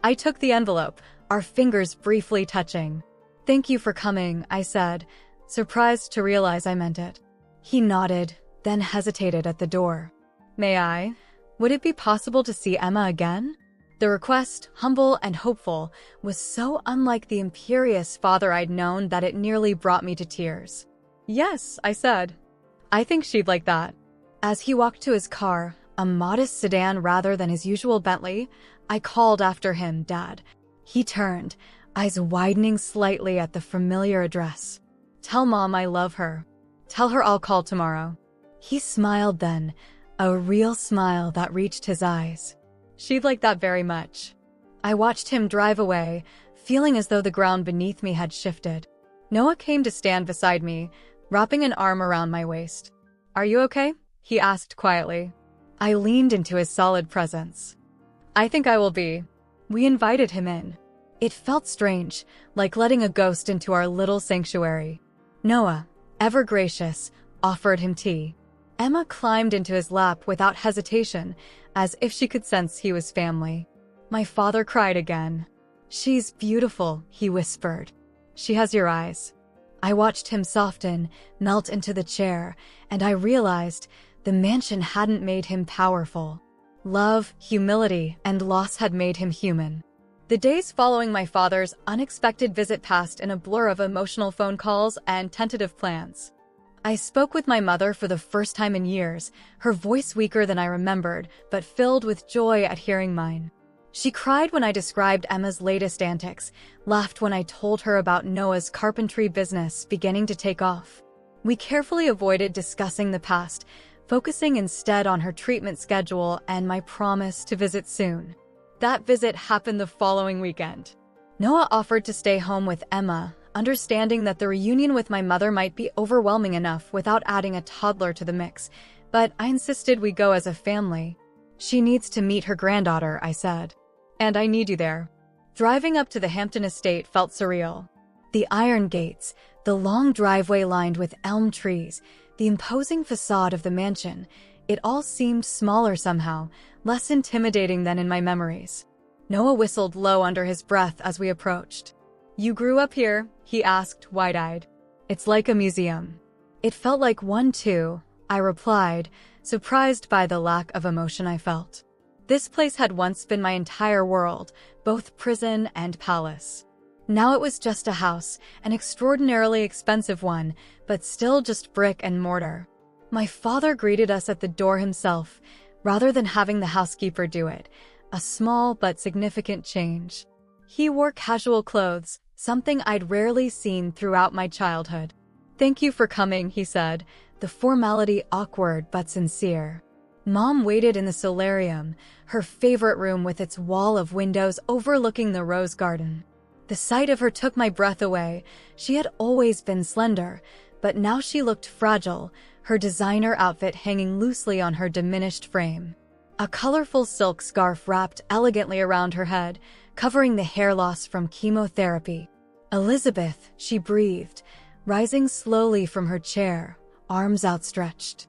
I took the envelope, our fingers briefly touching. "Thank you for coming," I said, surprised to realize I meant it. He nodded, then hesitated at the door. "May I? Would it be possible to see Emma again?" The request, humble and hopeful, was so unlike the imperious father I'd known that it nearly brought me to tears. "Yes," I said. "I think she'd like that." As he walked to his car, a modest sedan rather than his usual Bentley, I called after him, "Dad." He turned, eyes widening slightly at the familiar address. "Tell Mom I love her. Tell her I'll call tomorrow." He smiled then, a real smile that reached his eyes. "She'd like that very much." I watched him drive away, feeling as though the ground beneath me had shifted. Noah came to stand beside me, wrapping an arm around my waist. "Are you okay?" he asked quietly. I leaned into his solid presence. "I think I will be." We invited him in. It felt strange, like letting a ghost into our little sanctuary. Noah, ever gracious, offered him tea. Emma climbed into his lap without hesitation, as if she could sense he was family. My father cried again. "She's beautiful," he whispered. "She has your eyes." I watched him soften, melt into the chair, and I realized the mansion hadn't made him powerful. Love, humility, and loss had made him human. The days following my father's unexpected visit passed in a blur of emotional phone calls and tentative plans. I spoke with my mother for the first time in years, her voice weaker than I remembered, but filled with joy at hearing mine. She cried when I described Emma's latest antics, laughed when I told her about Noah's carpentry business beginning to take off. We carefully avoided discussing the past, focusing instead on her treatment schedule and my promise to visit soon. That visit happened the following weekend. Noah offered to stay home with Emma, understanding that the reunion with my mother might be overwhelming enough without adding a toddler to the mix, but I insisted we go as a family. "She needs to meet her granddaughter," I said. "And I need you there." Driving up to the Hampton estate felt surreal. The iron gates, the long driveway lined with elm trees, the imposing facade of the mansion, it all seemed smaller somehow, less intimidating than in my memories. Noah whistled low under his breath as we approached. "You grew up here?" he asked, wide-eyed. "It's like a museum." "It felt like one too," I replied, surprised by the lack of emotion I felt. This place had once been my entire world, both prison and palace. Now it was just a house, an extraordinarily expensive one, but still just brick and mortar. My father greeted us at the door himself, rather than having the housekeeper do it, a small but significant change. He wore casual clothes, something I'd rarely seen throughout my childhood. "Thank you for coming," he said, the formality awkward but sincere. Mom waited in the solarium, her favorite room with its wall of windows overlooking the rose garden. The sight of her took my breath away. She had always been slender, but now she looked fragile, her designer outfit hanging loosely on her diminished frame. A colorful silk scarf wrapped elegantly around her head, covering the hair loss from chemotherapy. "Elizabeth," she breathed, rising slowly from her chair, arms outstretched.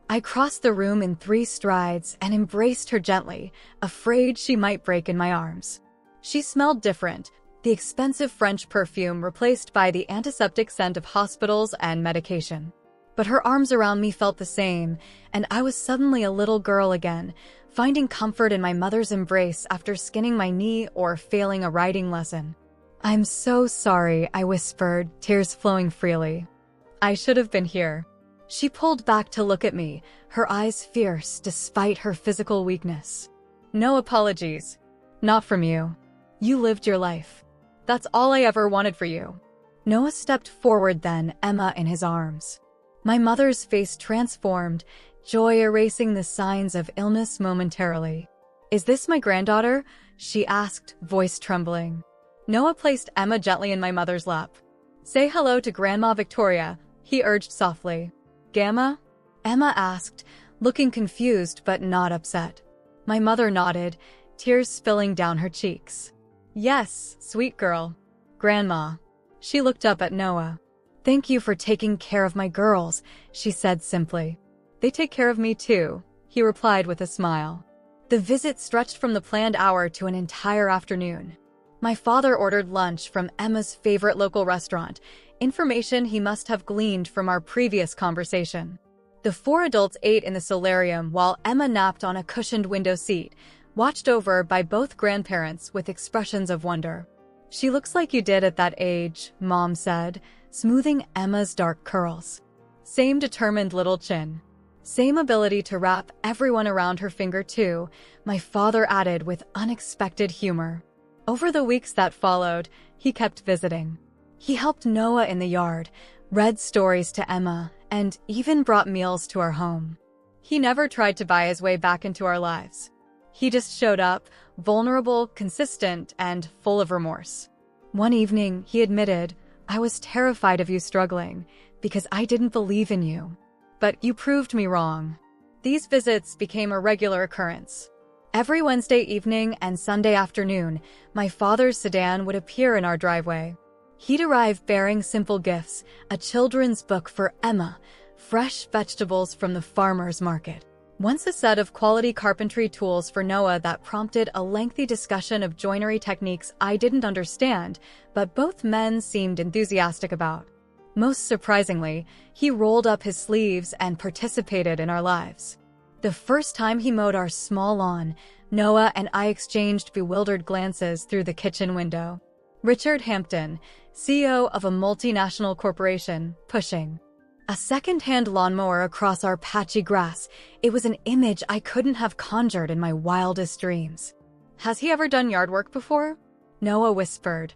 I crossed the room in 3 strides and embraced her gently, afraid she might break in my arms. She smelled different, the expensive French perfume replaced by the antiseptic scent of hospitals and medication. But her arms around me felt the same, and I was suddenly a little girl again, finding comfort in my mother's embrace after skinning my knee or failing a writing lesson. "I'm so sorry," I whispered, tears flowing freely. "I should have been here." She pulled back to look at me, her eyes fierce despite her physical weakness. "No apologies. Not from you. You lived your life. That's all I ever wanted for you." Noah stepped forward then, Emma in his arms. My mother's face transformed, joy erasing the signs of illness momentarily. "Is this my granddaughter?" she asked, voice trembling. Noah placed Emma gently in my mother's lap. "Say hello to Grandma Victoria," he urged softly. "Gamma?" Emma asked, looking confused but not upset. My mother nodded, tears spilling down her cheeks. "Yes, sweet girl. Grandma." She looked up at Noah. "Thank you for taking care of my girls," she said simply. "They take care of me too," he replied with a smile. The visit stretched from the planned hour to an entire afternoon. My father ordered lunch from Emma's favorite local restaurant, information he must have gleaned from our previous conversation. The 4 adults ate in the solarium while Emma napped on a cushioned window seat, watched over by both grandparents with expressions of wonder. "She looks like you did at that age," Mom said, smoothing Emma's dark curls. Same determined little chin. Same ability to wrap everyone around her finger too, my father added with unexpected humor. Over the weeks that followed, he kept visiting. He helped Noah in the yard, read stories to Emma, and even brought meals to our home. He never tried to buy his way back into our lives. He just showed up, vulnerable, consistent, and full of remorse. One evening, he admitted, "I was terrified of you struggling, because I didn't believe in you. But you proved me wrong." These visits became a regular occurrence. Every Wednesday evening and Sunday afternoon, my father's sedan would appear in our driveway. He'd arrive bearing simple gifts, a children's book for Emma, fresh vegetables from the farmer's market. Once a set of quality carpentry tools for Noah that prompted a lengthy discussion of joinery techniques I didn't understand, but both men seemed enthusiastic about. Most surprisingly, he rolled up his sleeves and participated in our lives. The first time he mowed our small lawn, Noah and I exchanged bewildered glances through the kitchen window. Richard Hampton, CEO of a multinational corporation, pushing a second-hand lawnmower across our patchy grass. It was an image I couldn't have conjured in my wildest dreams. "Has he ever done yard work before?" Noah whispered.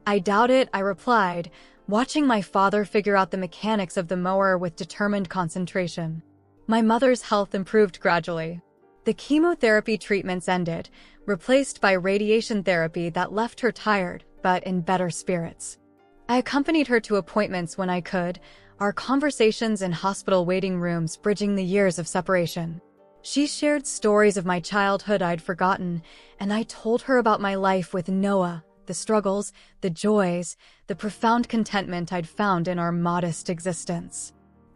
"I doubt it," I replied, watching my father figure out the mechanics of the mower with determined concentration. My mother's health improved gradually. The chemotherapy treatments ended, replaced by radiation therapy that left her tired, but in better spirits. I accompanied her to appointments when I could, our conversations in hospital waiting rooms bridging the years of separation. She shared stories of my childhood I'd forgotten, and I told her about my life with Noah, the struggles, the joys, the profound contentment I'd found in our modest existence.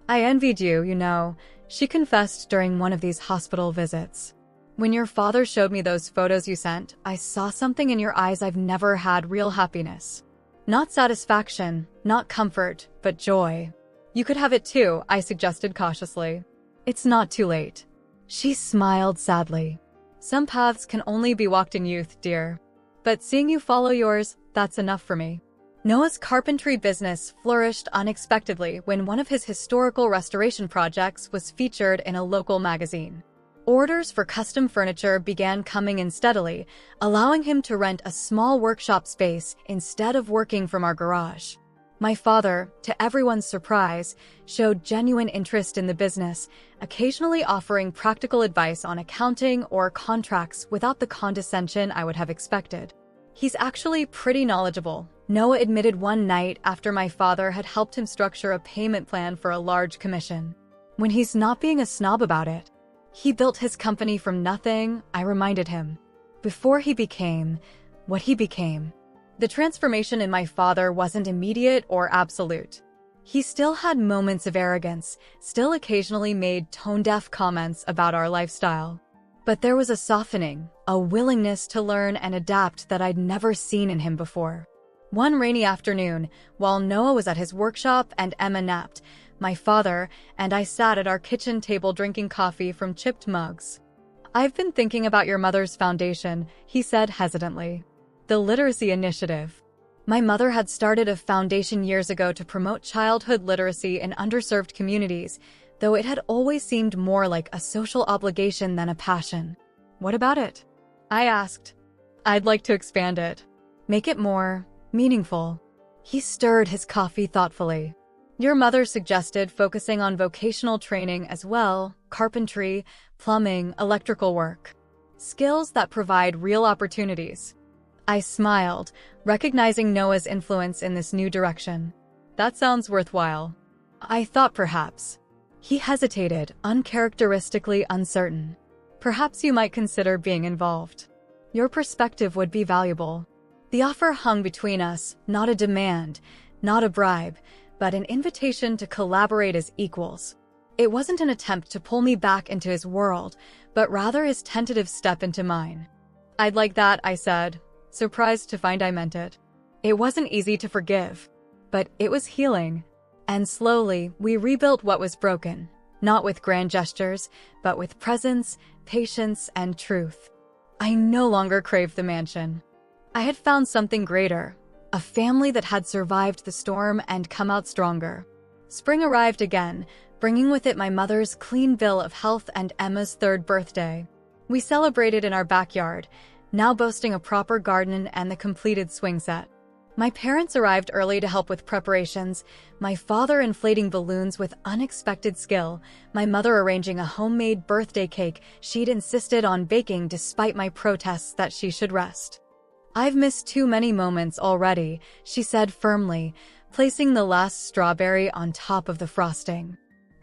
I envied you, you know, she confessed during one of these hospital visits. When your father showed me those photos you sent, I saw something in your eyes I've never had: real happiness. Not satisfaction, not comfort, but joy. You could have it too, I suggested cautiously. It's not too late. She smiled sadly. Some paths can only be walked in youth, dear. But seeing you follow yours, that's enough for me. Noah's carpentry business flourished unexpectedly when one of his historical restoration projects was featured in a local magazine. Orders for custom furniture began coming in steadily, allowing him to rent a small workshop space instead of working from our garage. My father, to everyone's surprise, showed genuine interest in the business, occasionally offering practical advice on accounting or contracts without the condescension I would have expected. He's actually pretty knowledgeable, Noah admitted one night after my father had helped him structure a payment plan for a large commission. When he's not being a snob about it. He built his company from nothing, I reminded him. Before he became what he became. The transformation in my father wasn't immediate or absolute. He still had moments of arrogance, still occasionally made tone-deaf comments about our lifestyle. But there was a softening, a willingness to learn and adapt that I'd never seen in him before. One rainy afternoon, while Noah was at his workshop and Emma napped, my father and I sat at our kitchen table drinking coffee from chipped mugs. I've been thinking about your mother's foundation, he said hesitantly. The literacy initiative. My mother had started a foundation years ago to promote childhood literacy in underserved communities, though it had always seemed more like a social obligation than a passion. What about it? I asked. I'd like to expand it. Make it more meaningful. He stirred his coffee thoughtfully. Your mother suggested focusing on vocational training as well, carpentry, plumbing, electrical work. Skills that provide real opportunities. I smiled, recognizing Noah's influence in this new direction. That sounds worthwhile. I thought perhaps. He hesitated, uncharacteristically uncertain. Perhaps you might consider being involved. Your perspective would be valuable. The offer hung between us, not a demand, not a bribe, but an invitation to collaborate as equals. It wasn't an attempt to pull me back into his world, but rather his tentative step into mine. I'd like that, I said, surprised to find I meant it. It wasn't easy to forgive, but it was healing. And slowly, we rebuilt what was broken, not with grand gestures, but with presence, patience, and truth. I no longer craved the mansion. I had found something greater, a family that had survived the storm and come out stronger. Spring arrived again, bringing with it my mother's clean bill of health and Emma's 3rd birthday. We celebrated in our backyard, now boasting a proper garden and the completed swing set. My parents arrived early to help with preparations, my father inflating balloons with unexpected skill, my mother arranging a homemade birthday cake she'd insisted on baking despite my protests that she should rest. I've missed too many moments already, she said firmly, placing the last strawberry on top of the frosting.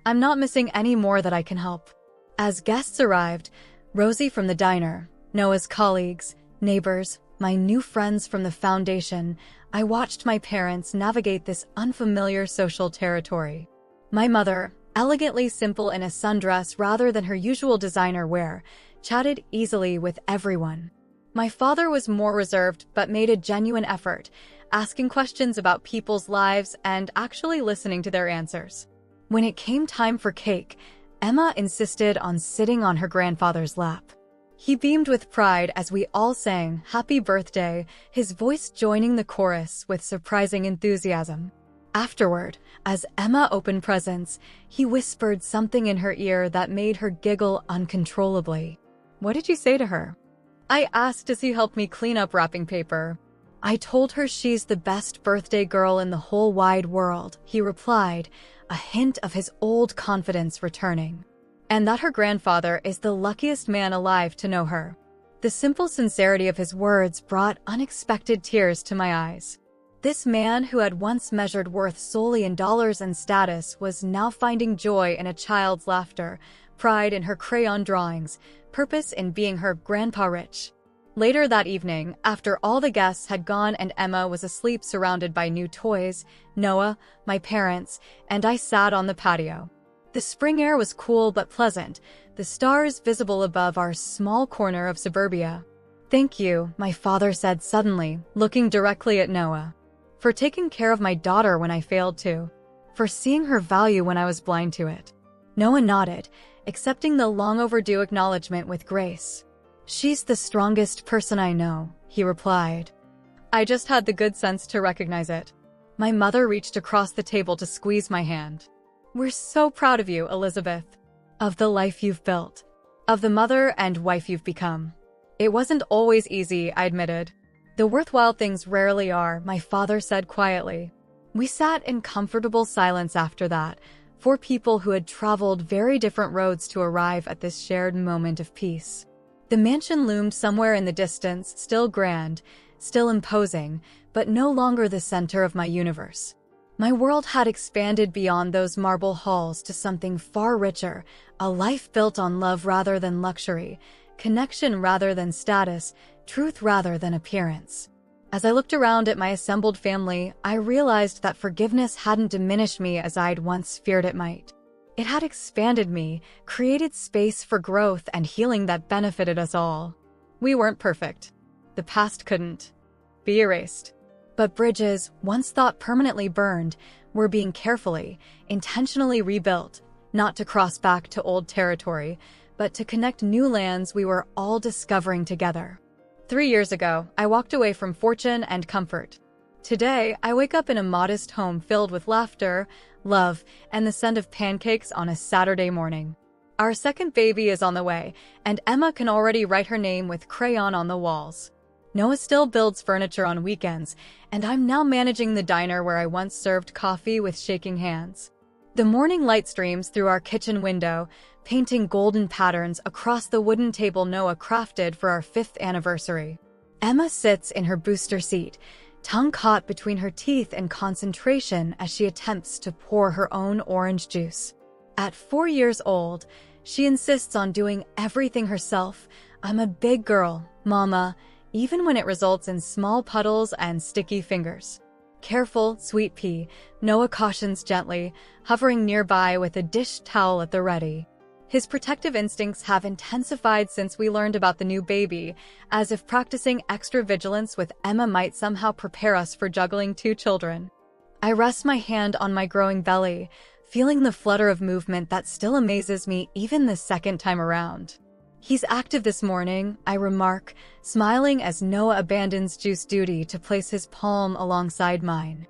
I'm not missing any more that I can help. As guests arrived, Rosie from the diner, Noah's colleagues, neighbors, my new friends from the foundation, I watched my parents navigate this unfamiliar social territory. My mother, elegantly simple in a sundress rather than her usual designer wear, chatted easily with everyone. My father was more reserved but made a genuine effort, asking questions about people's lives and actually listening to their answers. When it came time for cake, Emma insisted on sitting on her grandfather's lap. He beamed with pride as we all sang "Happy Birthday," his voice joining the chorus with surprising enthusiasm. Afterward, as Emma opened presents, he whispered something in her ear that made her giggle uncontrollably. What did you say to her? I asked as he helped me clean up wrapping paper. I told her she's the best birthday girl in the whole wide world, he replied, a hint of his old confidence returning. And that her grandfather is the luckiest man alive to know her. The simple sincerity of his words brought unexpected tears to my eyes. This man who had once measured worth solely in dollars and status was now finding joy in a child's laughter, pride in her crayon drawings, purpose in being her grandpa rich. Later that evening, after all the guests had gone and Emma was asleep surrounded by new toys, Noah, my parents, and I sat on the patio. The spring air was cool but pleasant, the stars visible above our small corner of suburbia. "Thank you," my father said suddenly, looking directly at Noah. "For taking care of my daughter when I failed to. For seeing her value when I was blind to it." Noah nodded, accepting the long-overdue acknowledgement with grace. "She's the strongest person I know," he replied. I just had the good sense to recognize it. My mother reached across the table to squeeze my hand. "We're so proud of you, Elizabeth. Of the life you've built. Of the mother and wife you've become." "It wasn't always easy," I admitted. "The worthwhile things rarely are," my father said quietly. We sat in comfortable silence after that, four people who had traveled very different roads to arrive at this shared moment of peace. The mansion loomed somewhere in the distance, still grand, still imposing, but no longer the center of my universe. My world had expanded beyond those marble halls to something far richer, a life built on love rather than luxury, connection rather than status, truth rather than appearance. As I looked around at my assembled family, I realized that forgiveness hadn't diminished me as I'd once feared it might. It had expanded me, created space for growth and healing that benefited us all. We weren't perfect. The past couldn't be erased. But bridges, once thought permanently burned, were being carefully, intentionally rebuilt, not to cross back to old territory, but to connect new lands we were all discovering together. 3 years ago, I walked away from fortune and comfort. Today, I wake up in a modest home filled with laughter, love, and the scent of pancakes on a Saturday morning. Our second baby is on the way, and Emma can already write her name with crayon on the walls. Noah still builds furniture on weekends, and I'm now managing the diner where I once served coffee with shaking hands. The morning light streams through our kitchen window, painting golden patterns across the wooden table Noah crafted for our 5th anniversary. Emma sits in her booster seat, tongue caught between her teeth in concentration as she attempts to pour her own orange juice. At 4 years old, she insists on doing everything herself. "I'm a big girl, Mama," even when it results in small puddles and sticky fingers. "Careful, sweet pea," Noah cautions gently, hovering nearby with a dish towel at the ready. His protective instincts have intensified since we learned about the new baby, as if practicing extra vigilance with Emma might somehow prepare us for juggling 2 children. I rest my hand on my growing belly, feeling the flutter of movement that still amazes me even the second time around. "He's active this morning," I remark, smiling as Noah abandons juice duty to place his palm alongside mine.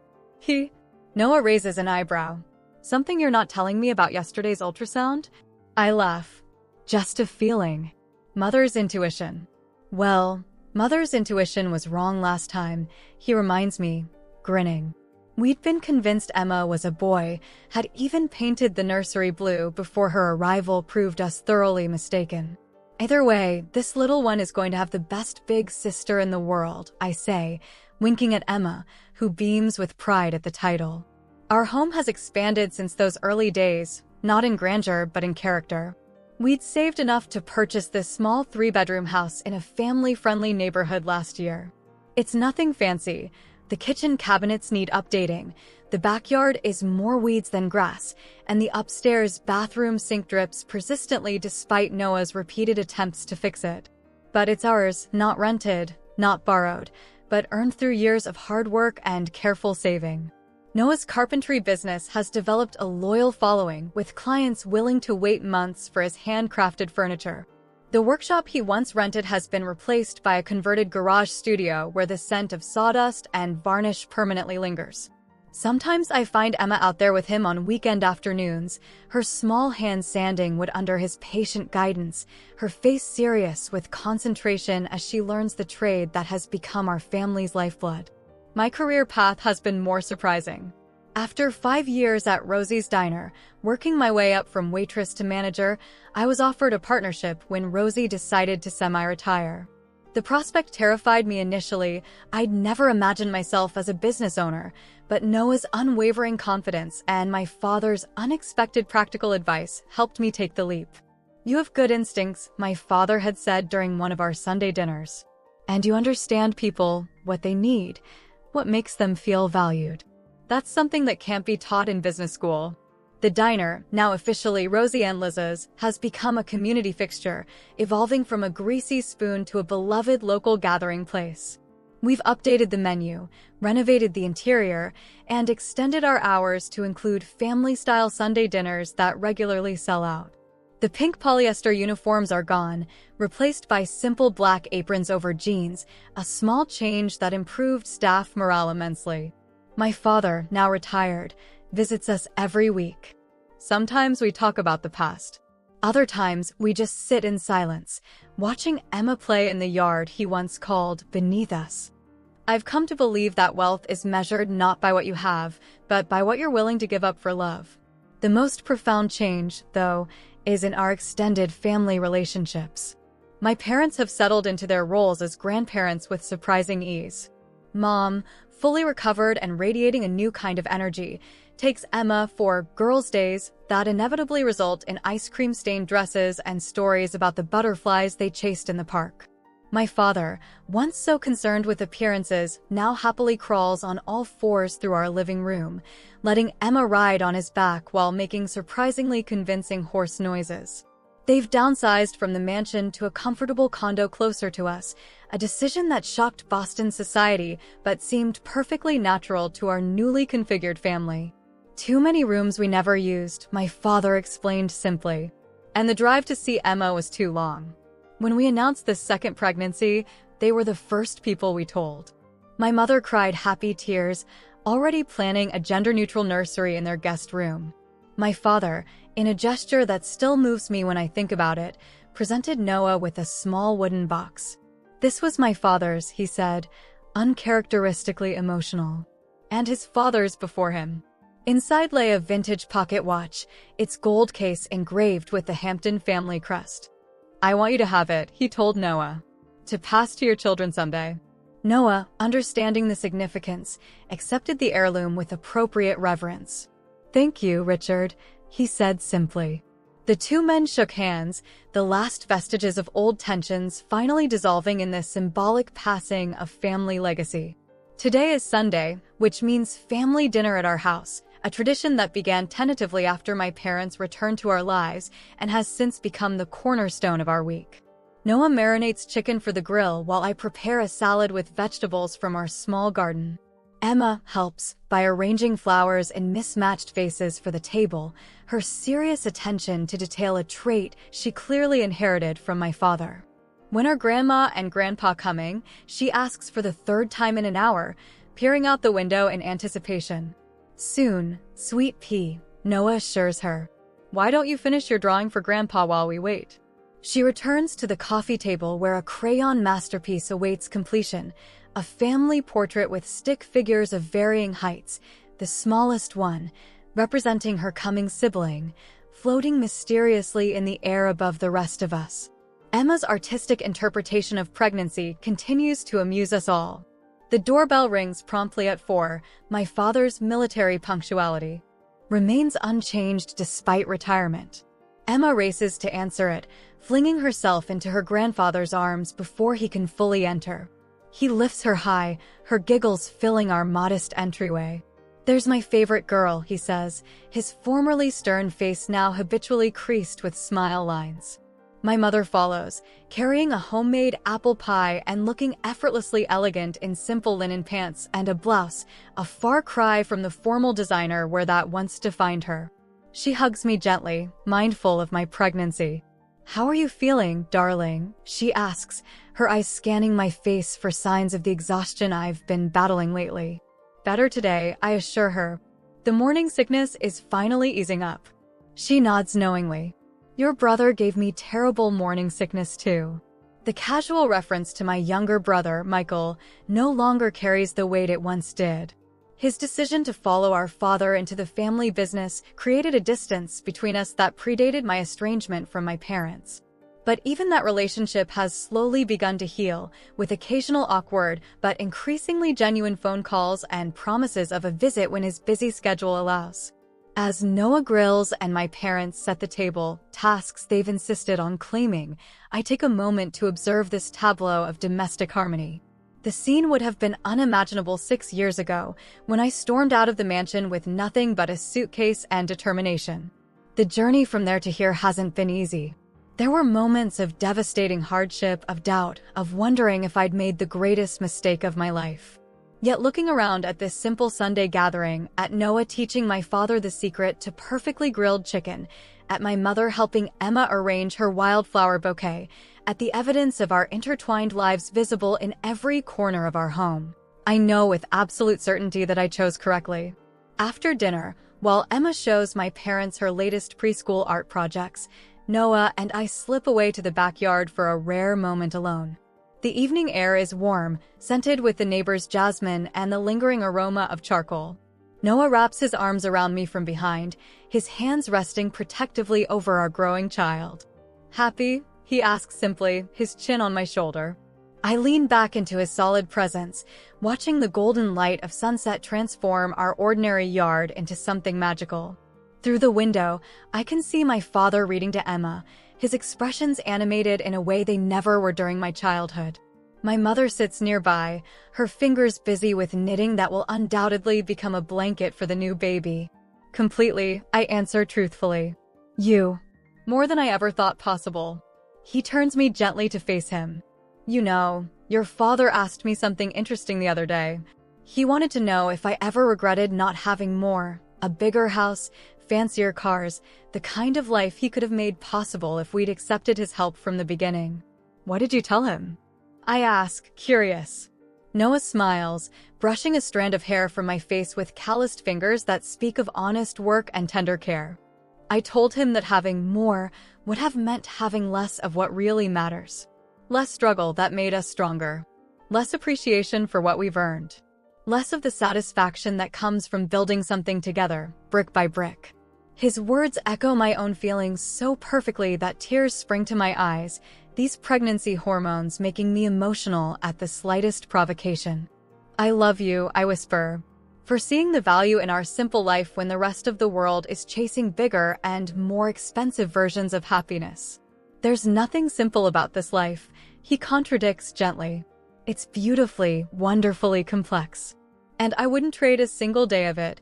Noah raises an eyebrow. "Something you're not telling me about yesterday's ultrasound?" I laugh. "Just a feeling. Mother's intuition." "Well, Mother's intuition was wrong last time," he reminds me, grinning. We'd been convinced Emma was a boy, had even painted the nursery blue before her arrival proved us thoroughly mistaken. "Either way, this little one is going to have the best big sister in the world," I say, winking at Emma, who beams with pride at the title. Our home has expanded since those early days, not in grandeur but in character. We'd saved enough to purchase this small 3-bedroom house in a family-friendly neighborhood last year. It's nothing fancy. The kitchen cabinets need updating, the backyard is more weeds than grass, and the upstairs bathroom sink drips persistently despite Noah's repeated attempts to fix it. But it's ours, not rented, not borrowed, but earned through years of hard work and careful saving. Noah's carpentry business has developed a loyal following, with clients willing to wait months for his handcrafted furniture. The workshop he once rented has been replaced by a converted garage studio where the scent of sawdust and varnish permanently lingers. Sometimes I find Emma out there with him on weekend afternoons, her small hands sanding wood under his patient guidance, her face serious with concentration as she learns the trade that has become our family's lifeblood. My career path has been more surprising. After 5 years at Rosie's Diner, working my way up from waitress to manager, I was offered a partnership when Rosie decided to semi-retire. The prospect terrified me initially. I'd never imagined myself as a business owner, but Noah's unwavering confidence and my father's unexpected practical advice helped me take the leap. "You have good instincts," my father had said during one of our Sunday dinners. And you understand people, what they need, what makes them feel valued. That's something that can't be taught in business school. The diner, now officially Rosie and Liz's, has become a community fixture, evolving from a greasy spoon to a beloved local gathering place. We've updated the menu, renovated the interior, and extended our hours to include family-style Sunday dinners that regularly sell out. The pink polyester uniforms are gone, replaced by simple black aprons over jeans, a small change that improved staff morale immensely. My father, now retired, visits us every week. Sometimes we talk about the past. Other times, we just sit in silence, watching Emma play in the yard he once called beneath us. I've come to believe that wealth is measured not by what you have, but by what you're willing to give up for love. The most profound change, though, is in our extended family relationships. My parents have settled into their roles as grandparents with surprising ease. Mom, fully recovered and radiating a new kind of energy, takes Emma for girls' days that inevitably result in ice cream-stained dresses and stories about the butterflies they chased in the park. My father, once so concerned with appearances, now happily crawls on all fours through our living room, letting Emma ride on his back while making surprisingly convincing horse noises. They've downsized from the mansion to a comfortable condo closer to us, a decision that shocked Boston society but seemed perfectly natural to our newly configured family. Too many rooms we never used, my father explained simply. And the drive to see Emma was too long. When we announced this second pregnancy, they were the first people we told. My mother cried happy tears, already planning a gender-neutral nursery in their guest room. My father, in a gesture that still moves me when I think about it, presented Noah with a small wooden box. This was my father's, he said, uncharacteristically emotional. And his father's before him. Inside lay a vintage pocket watch, its gold case engraved with the Hampton family crest. I want you to have it, he told Noah. To pass to your children someday. Noah, understanding the significance, accepted the heirloom with appropriate reverence. Thank you, Richard, he said simply. The two men shook hands, the last vestiges of old tensions finally dissolving in this symbolic passing of family legacy. Today is Sunday, which means family dinner at our house, a tradition that began tentatively after my parents returned to our lives and has since become the cornerstone of our week. Noah marinates chicken for the grill while I prepare a salad with vegetables from our small garden. Emma helps by arranging flowers in mismatched vases for the table, her serious attention to detail a trait she clearly inherited from my father. When are Grandma and Grandpa coming? She asks for the third time in an hour, peering out the window in anticipation. Soon, sweet pea, Noah assures her. Why don't you finish your drawing for Grandpa while we wait? She returns to the coffee table where a crayon masterpiece awaits completion, a family portrait with stick figures of varying heights, the smallest one, representing her coming sibling, floating mysteriously in the air above the rest of us. Emma's artistic interpretation of pregnancy continues to amuse us all. The doorbell rings promptly at 4, my father's military punctuality remains unchanged despite retirement. Emma races to answer it, flinging herself into her grandfather's arms before he can fully enter. He lifts her high, her giggles filling our modest entryway. There's my favorite girl, he says, his formerly stern face now habitually creased with smile lines. My mother follows, carrying a homemade apple pie and looking effortlessly elegant in simple linen pants and a blouse, a far cry from the formal designer where that once defined her. She hugs me gently, mindful of my pregnancy. How are you feeling, darling? She asks, her eyes scanning my face for signs of the exhaustion I've been battling lately. Better today, I assure her. The morning sickness is finally easing up. She nods knowingly. Your brother gave me terrible morning sickness too. The casual reference to my younger brother, Michael, no longer carries the weight it once did. His decision to follow our father into the family business created a distance between us that predated my estrangement from my parents. But even that relationship has slowly begun to heal, with occasional awkward but increasingly genuine phone calls and promises of a visit when his busy schedule allows. As Noah grills and my parents set the table, tasks they've insisted on claiming, I take a moment to observe this tableau of domestic harmony. The scene would have been unimaginable 6 years ago, when I stormed out of the mansion with nothing but a suitcase and determination. The journey from there to here hasn't been easy. There were moments of devastating hardship, of doubt, of wondering if I'd made the greatest mistake of my life. Yet looking around at this simple Sunday gathering, at Noah teaching my father the secret to perfectly grilled chicken, at my mother helping Emma arrange her wildflower bouquet, at the evidence of our intertwined lives visible in every corner of our home, I know with absolute certainty that I chose correctly. After dinner, while Emma shows my parents her latest preschool art projects, Noah and I slip away to the backyard for a rare moment alone. The evening air is warm, scented with the neighbor's jasmine and the lingering aroma of charcoal. Noah wraps his arms around me from behind, his hands resting protectively over our growing child. "Happy?" he asks simply, his chin on my shoulder. I lean back into his solid presence, watching the golden light of sunset transform our ordinary yard into something magical. Through the window, I can see my father reading to Emma, his expressions animated in a way they never were during my childhood. My mother sits nearby, her fingers busy with knitting that will undoubtedly become a blanket for the new baby. "Completely," I answer truthfully. "You." More than I ever thought possible. He turns me gently to face him. "You know, your father asked me something interesting the other day. He wanted to know if I ever regretted not having more, a bigger house, fancier cars, the kind of life he could have made possible if we'd accepted his help from the beginning." "What did you tell him?" I ask, curious. Noah smiles, brushing a strand of hair from my face with calloused fingers that speak of honest work and tender care. I told him that having more would have meant having less of what really matters. Less struggle that made us stronger. Less appreciation for what we've earned. Less of the satisfaction that comes from building something together, brick by brick. His words echo my own feelings so perfectly that tears spring to my eyes, these pregnancy hormones making me emotional at the slightest provocation. "I love you," I whisper, for seeing the value in our simple life when the rest of the world is chasing bigger and more expensive versions of happiness. "There's nothing simple about this life," he contradicts gently. "It's beautifully, wonderfully complex. And I wouldn't trade a single day of it,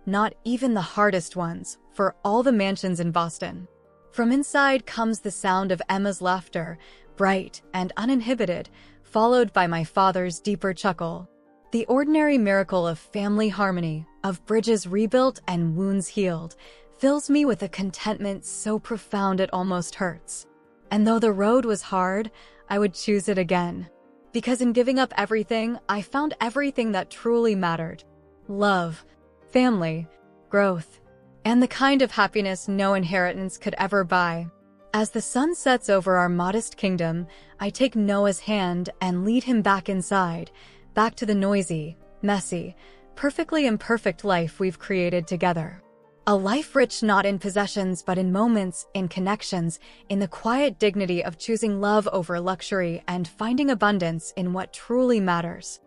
not even the hardest ones, for all the mansions in Boston." From inside comes the sound of Emma's laughter, bright and uninhibited, followed by my father's deeper chuckle. The ordinary miracle of family harmony, of bridges rebuilt and wounds healed, fills me with a contentment so profound it almost hurts. And though the road was hard, I would choose it again. Because in giving up everything, I found everything that truly mattered. Love, family, growth, and the kind of happiness no inheritance could ever buy. As the sun sets over our modest kingdom, I take Noah's hand and lead him back inside, back to the noisy, messy, perfectly imperfect life we've created together. A life rich not in possessions but in moments, in connections, in the quiet dignity of choosing love over luxury and finding abundance in what truly matters.